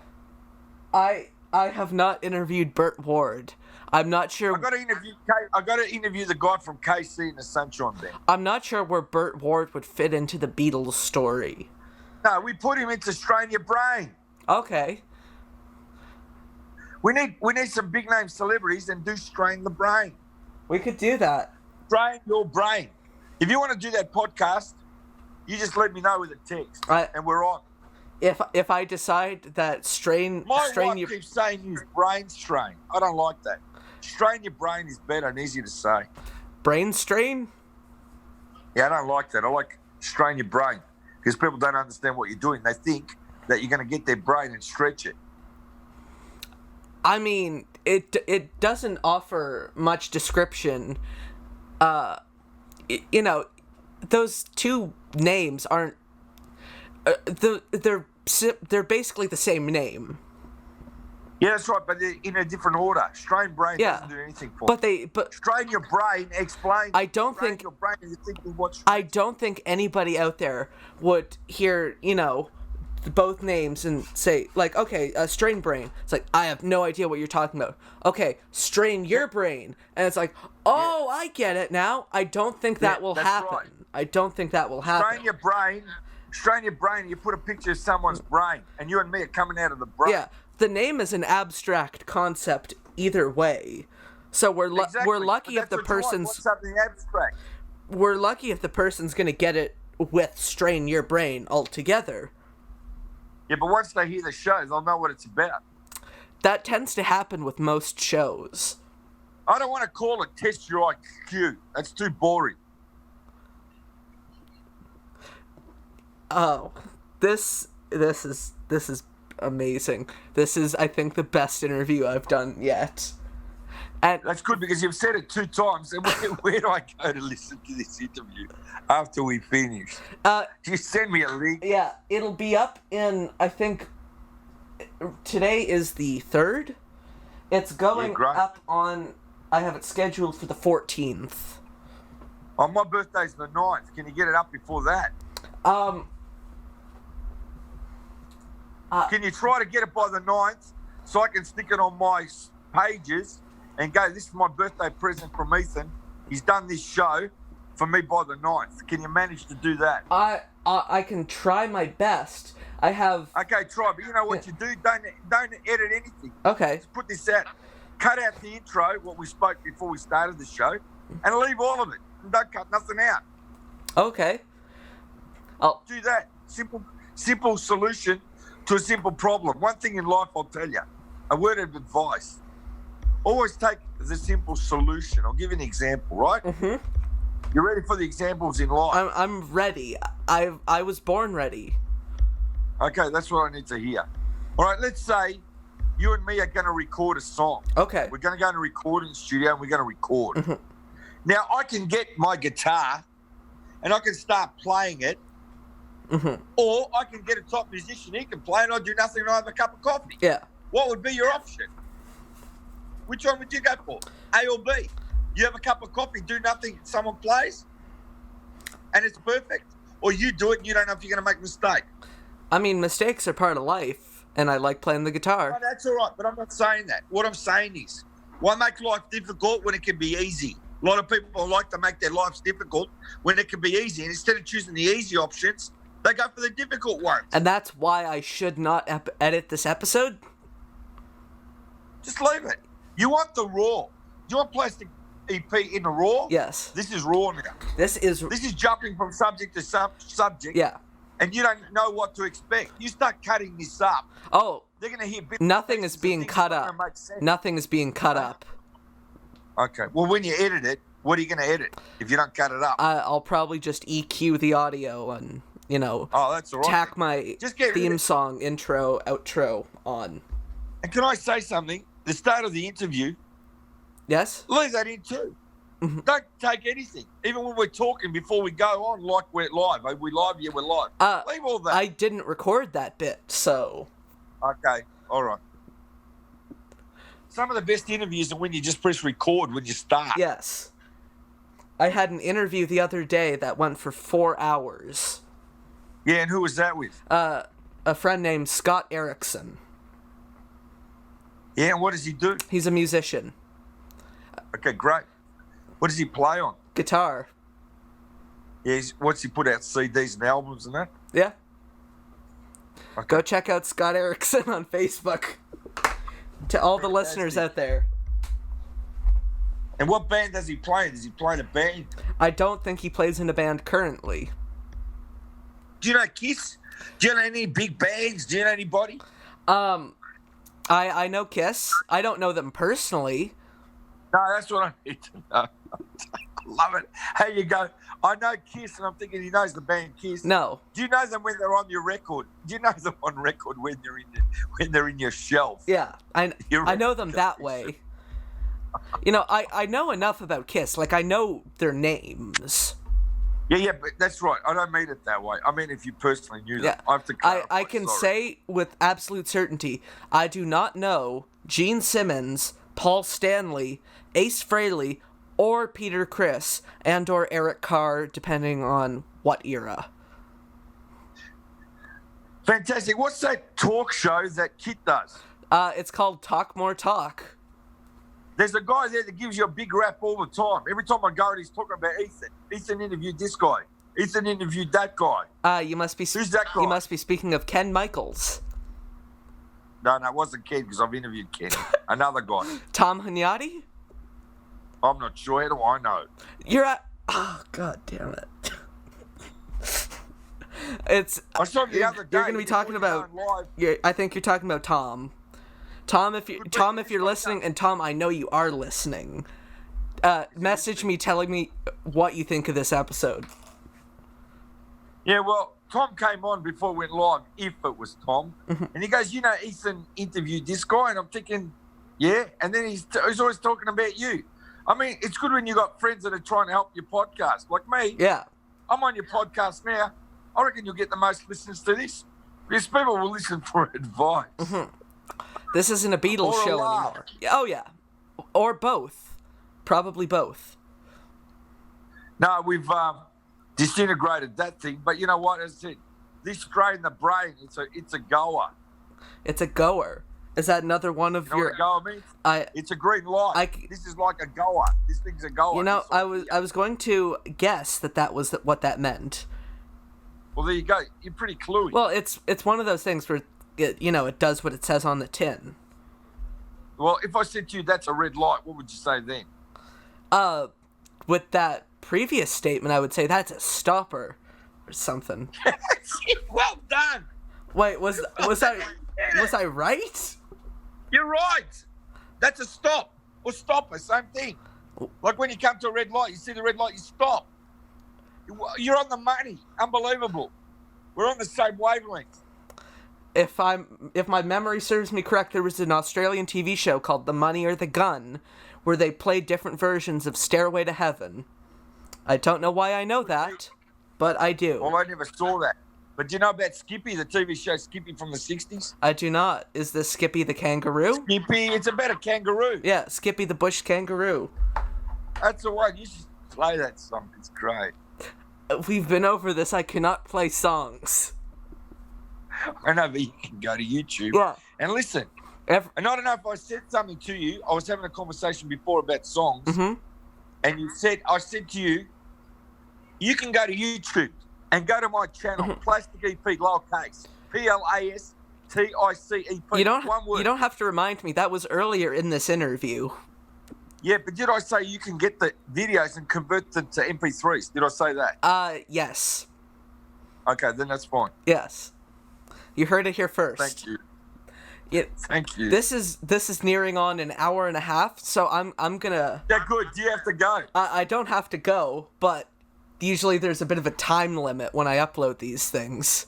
I have not interviewed Burt Ward. I'm not sure. I got to interview the guy from KC and the Sunshine Band. I'm not sure where Burt Ward would fit into the Beatles story. No, we put him into Strain Your Brain. Okay. We need some big name celebrities and do Strain the Brain. We could do that. Strain your brain. If you want to do that podcast, you just let me know with a text, and we're on. If I decide that strain wife your... keeps saying use brain strain. I don't like that. Strain your brain is better and easier to say. Brain strain? Yeah, I don't like that. I like strain your brain because people don't understand what you're doing. They think that you're going to get their brain and stretch it. I mean, it doesn't offer much description. You know, those two names aren't They're basically the same name. Yeah, that's right, but they're in a different order. Strain brain doesn't do anything for But strain your brain explains. I don't think your brain and you're thinking what. I don't think anybody out there would hear, both names and say, like, okay, strain brain. It's like, I have no idea what you're talking about. Okay, strain your brain. And it's like, oh, I get it now. I don't think that will happen. Right. I don't think that will happen. Strain your brain, you put a picture of someone's brain, and you and me are coming out of the brain. Yeah, the name is an abstract concept either way. So we're lucky if the person's... What's something abstract? We're lucky if the person's going to get it with strain your brain altogether. Yeah, but once they hear the show, they'll know what it's about. That tends to happen with most shows. I don't want to call it Test Your IQ. That's too boring. Oh, this is amazing. This is, I think, the best interview I've done yet. And that's good because you've said it 2 times. And where do I go to listen to this interview after we finish? You send me a link. Yeah, it'll be up in, I think, today is the 3rd. It's going up on, I have it scheduled for the 14th. Oh, my birthday's the 9th. Can you get it up before that? Can you try to get it by the 9th so I can stick it on my pages and go, this is my birthday present from Ethan. He's done this show for me by the 9th. Can you manage to do that? I can try my best. I have... Okay, try, but you know what you do? Don't edit anything. Okay. Just put this out. Cut out the intro, what we spoke before we started the show, and leave all of it. And don't cut nothing out. Okay. I'll do that. Simple solution to a simple problem. One thing in life, I'll tell you, a word of advice. Always take the simple solution. I'll give you an example, right? Mm-hmm. You ready for the examples in life? I'm ready. I was born ready. Okay, that's what I need to hear. All right, let's say you and me are going to record a song. Okay. We're going to go in a recording studio and we're going to record. Mm-hmm. Now, I can get my guitar and I can start playing it. Mm-hmm. Or I can get a top musician, he can play and I do nothing and I have a cup of coffee. Yeah. What would be your option? Which one would you go for? A or B? You have a cup of coffee, do nothing, someone plays, and it's perfect? Or you do it and you don't know if you're going to make a mistake? I mean, mistakes are part of life, and I like playing the guitar. No, that's all right, but I'm not saying that. What I'm saying is, why make life difficult when it can be easy? A lot of people like to make their lives difficult when it can be easy, and instead of choosing the easy options, they go for the difficult ones. And that's why I should not edit this episode? Just leave it. You want the raw. You want Plastic EP in the raw? Yes. This is raw now. This is jumping from subject to subject. Yeah. And you don't know what to expect. You start cutting this up. Oh. They're going to hear bits. Nothing is being cut up. Nothing is being cut up. Okay. Well, when you edit it, what are you going to edit if you don't cut it up? I'll probably just EQ the audio and, oh, that's all right. Tack my theme song, intro, outro on. And can I say something? The start of the interview, yes, leave that in too. Mm-hmm. Don't take anything. Even when we're talking before we go on, like we're live. Are we live? Yeah, we're live. Leave all that. I didn't record that bit, so. Okay, all right. Some of the best interviews are when you just press record when you start. Yes. I had an interview the other day that went for 4 hours. Yeah, and who was that with? A friend named Scott Erickson. Yeah, and what does he do? He's a musician. Okay, great. What does he play on? Guitar. Yeah, what's he put out, CDs and albums and that? Yeah. Okay. Go check out Scott Erickson on Facebook. To all the listeners out there. And what band does he play in? Does he play in a band? I don't think he plays in a band currently. Do you know Kiss? Do you know any big bands? Do you know anybody? I know Kiss. I don't know them personally. No, that's what I need to know. Love it. How you go? I know Kiss, and I'm thinking he knows the band Kiss. No. Do you know them when they're on your record? Do you know them on record when they're in your shelf? Yeah, I know them that way. I know enough about Kiss. Like, I know their names. Yeah, but that's right. I don't mean it that way. I mean if you personally knew Yeah, them. I have to clarify. I can Sorry. say with absolute certainty, I do not know Gene Simmons, Paul Stanley, Ace Frehley, or Peter Criss, and or Eric Carr, depending on what era. Fantastic. What's that talk show that Kit does? It's called Talk More Talk. There's a guy there that gives you a big rap all the time. Every time I go, he's talking about Ethan. Ethan interviewed this guy. Ethan interviewed that guy. You must be. Who's that guy? You must be speaking of Ken Michaels. No, it wasn't Ken because I've interviewed Ken. Another guy. Tom Hunyadi? I'm not sure. How do I know? You're at. Oh, god damn it. It's. I saw him the other day. You're going to be talking about. I think you're talking about Tom. Tom, if you're listening, and Tom, I know you are listening. Message me telling me what you think of this episode. Yeah, well, Tom came on before we went live, if it was Tom. And he goes, Ethan interviewed this guy. And I'm thinking, yeah. And then he's always talking about you. I mean, it's good when you got friends that are trying to help your podcast. Like me. Yeah. I'm on your podcast now. I reckon you'll get the most listeners to this. Because people will listen for advice. This isn't a Beatles Or a show laugh. anymore. Oh, yeah. Or both. Probably both. No, we've disintegrated that thing. But you know what? As I said, this strain the brain, it's a goer. It's a goer. Is that another one of You know your... what a goer means? It's a green light. This is like a goer. This thing's a goer. You know, I was going to guess that was what that meant. Well, there you go. You're pretty cluey. Well, it's one of those things where, it does what it says on the tin. Well, if I said to you that's a red light, what would you say then? With that previous statement, I would say that's a stopper or something. Well done. Wait, was I right? You're right. That's a stop or stopper, same thing. Like when you come to a red light, you see the red light, you stop. You're on the money. Unbelievable. We're on the same wavelength. If my memory serves me correct, there was an Australian TV show called The Money or the Gun, where they played different versions of Stairway to Heaven. I don't know why I know that, but I do. Well, I never saw that. But do you know about Skippy, the TV show Skippy from the 60s? I do not. Is this Skippy the kangaroo? Skippy, it's about a kangaroo. Yeah, Skippy the bush kangaroo. That's the one. You should play that song. It's great. We've been over this. I cannot play songs. I know, but you can go to YouTube and listen. And I don't know if I said something to you. I was having a conversation before about songs. And I said to you, you can go to YouTube and go to my channel, Plastic EP, lowercase, PLASTICEP. You don't have to remind me. That was earlier in this interview. Yeah, but did I say you can get the videos and convert them to MP3s? Did I say that? Yes. Okay, then that's fine. Yes. You heard it here first. Thank you. Thank you. This is nearing on an hour and a half, so I'm gonna. Yeah, good. Do you have to go? I don't have to go, but usually there's a bit of a time limit when I upload these things.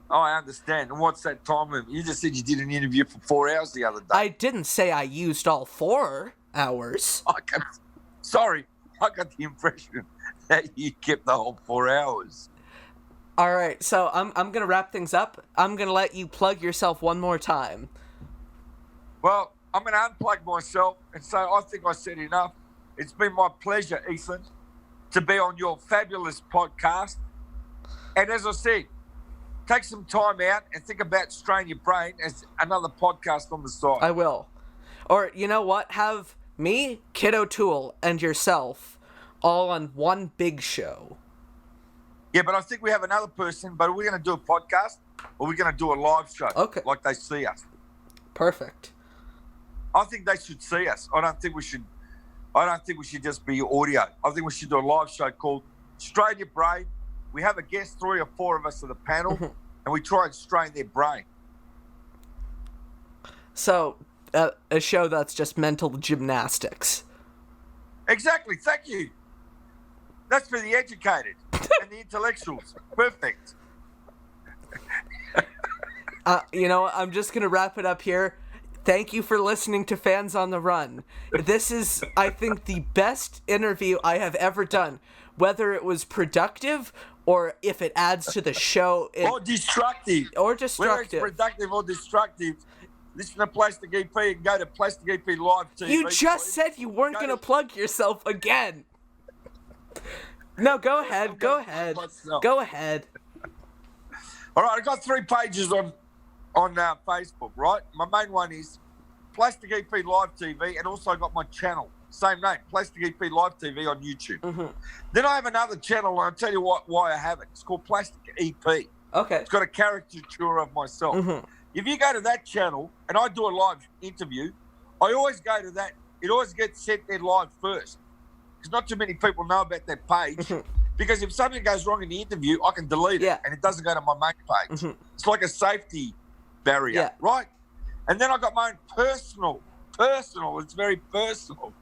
Oh, I understand. And what's that time limit? You just said you did an interview for 4 hours the other day. I didn't say I used all 4 hours. Sorry, I got the impression that you kept the whole 4 hours. All right, so I'm gonna wrap things up. I'm gonna let you plug yourself one more time. Well, I'm gonna unplug myself and say I think I said enough. It's been my pleasure, Ethan, to be on your fabulous podcast. And as I said, take some time out and think about Strain Your Brain as another podcast on the side. I will. Or you know what? Have me, Kid O'Toole, and yourself all on one big show. Yeah, but I think we have another person. But are we going to do a podcast or are we going to do a live show? Okay. Like they see us. Perfect. I think they should see us. I don't think we should just be audio. I think we should do a live show called Strain Your Brain. We have a guest, 3 or 4 of us at the panel, and we try and strain their brain. So, a show that's just mental gymnastics. Exactly. Thank you. That's for the educated and the intellectuals. Perfect. I'm just going to wrap it up here. Thank you for listening to Fans on the Run. This is, I think, the best interview I have ever done. whether it was productive or if it adds to the show. Or destructive. Or destructive. Whether it's productive or destructive, listen to Plastic EP and go to Plastic EP Live TV. You just said you weren't going to plug yourself again. No, go ahead. Go ahead. Go ahead. All right, I got 3 pages on Facebook, right? My main one is Plastic EP Live TV, and also I got my channel, same name, Plastic EP Live TV on YouTube. Mm-hmm. Then I have another channel, and I'll tell you why I have it. It's called Plastic EP. Okay. It's got a caricature of myself. Mm-hmm. If you go to that channel, and I do a live interview, I always go to that. It always gets sent there live first, because not too many people know about that page. Mm-hmm. Because if something goes wrong in the interview, I can delete it, and it doesn't go to my main page. Mm-hmm. It's like a safety barrier, right? And then I got my own personal, it's very personal,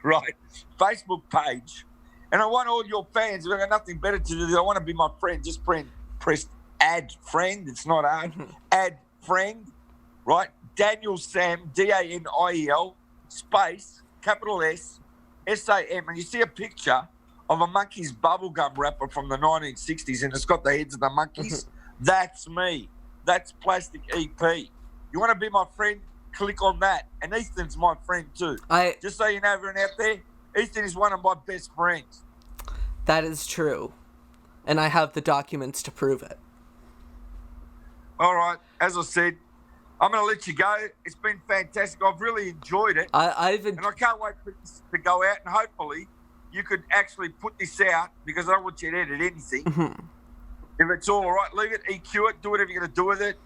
right, Facebook page. And I want all your fans, if I've got nothing better to do, I want to be my friend, just press add friend, it's not hard, add friend, right? Daniel Sam, Daniel, space, capital S, SAM, and you see a picture of a monkey's bubblegum wrapper from the 1960s, and it's got the heads of the monkeys. That's me. That's Plastic EP. You want to be my friend? Click on that. And Ethan's my friend too. Just so you know, everyone out there, Ethan is one of my best friends. That is true. And I have the documents to prove it. All right. As I said, I'm going to let you go. It's been fantastic. I've really enjoyed it. And I can't wait for this to go out, and hopefully you could actually put this out, because I don't want you to edit anything. Mm-hmm. If it's all right, leave it, EQ it, do whatever you're going to do with it.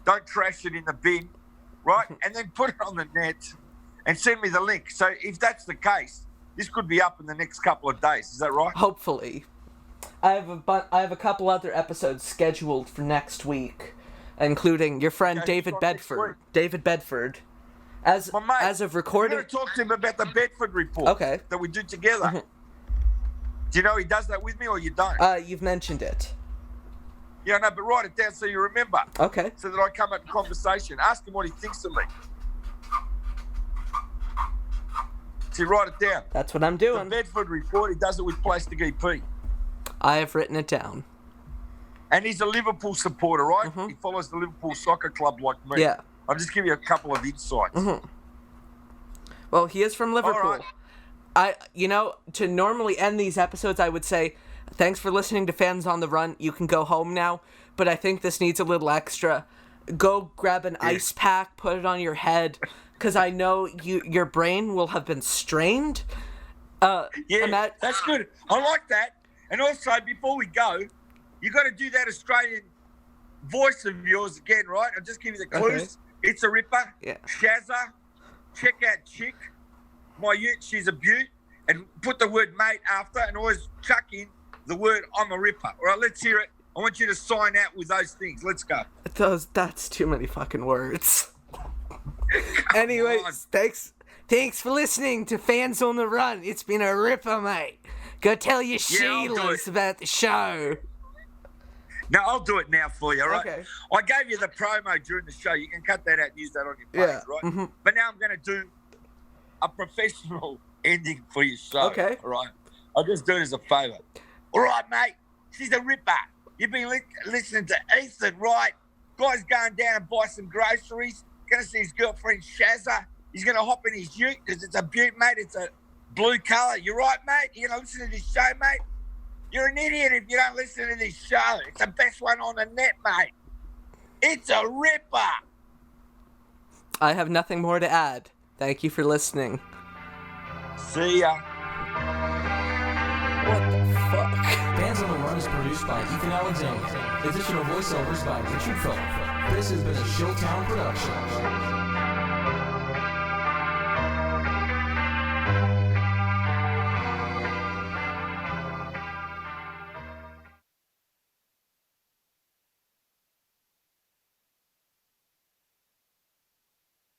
Don't trash it in the bin, right? And then put it on the net and send me the link. So if that's the case, this could be up in the next couple of days. Is that right? Hopefully. I have a couple other episodes scheduled for next week, including your friend David Bedford. David Bedford. As of recording, I'm going to talk to him about the Bedford report that we do together. Mm-hmm. Do you know he does that with me, or you don't? You've mentioned it. Yeah, no, but write it down so you remember. Okay. So that I come at conversation. Ask him what he thinks of me. So you write it down. That's what I'm doing. The Bedford report, he does it with Plastic EP. I have written it down. And he's a Liverpool supporter, right? Mm-hmm. He follows the Liverpool soccer club like me. Yeah. I'll just give you a couple of insights. Mm-hmm. Well, he is from Liverpool. Right. To normally end these episodes, I would say, thanks for listening to Fans on the Run. You can go home now, but I think this needs a little extra. Go grab an ice pack, put it on your head, because I know your brain will have been strained. That's good. I like that. And also, before we go, you got to do that Australian voice of yours again, right? I'll just give you the clues. Okay. It's a ripper. Yeah. Shazza. Check out chick. My ute, she's a beaut. And put the word mate after, and always chuck in the word I'm a ripper. All right, let's hear it. I want you to sign out with those things. Let's go. That's too many fucking words. Anyways, thanks for listening to Fans on the Run. It's been a ripper, mate. Go tell your Sheilas about the show. No, I'll do it now for you, all right? Okay. I gave you the promo during the show. You can cut that out and use that on your page, right? Mm-hmm. But now I'm going to do a professional ending for your show. Okay. All right? I'll just do it as a favour. All right, mate. She's a ripper. You've been listening to Ethan, right? Guy's going down and buy some groceries. Going to see his girlfriend, Shazza. He's going to hop in his ute because it's a beaut, mate. It's a blue colour. You right, mate? You going to listen to this show, mate? You're an idiot if you don't listen to this show. It's the best one on the net, mate. It's a ripper. I have nothing more to add. Thank you for listening. See ya. What the fuck? Fans on the Run is produced by Ethan Alexanian. Additional voiceovers by Richard Phillip. This has been a Showtown production.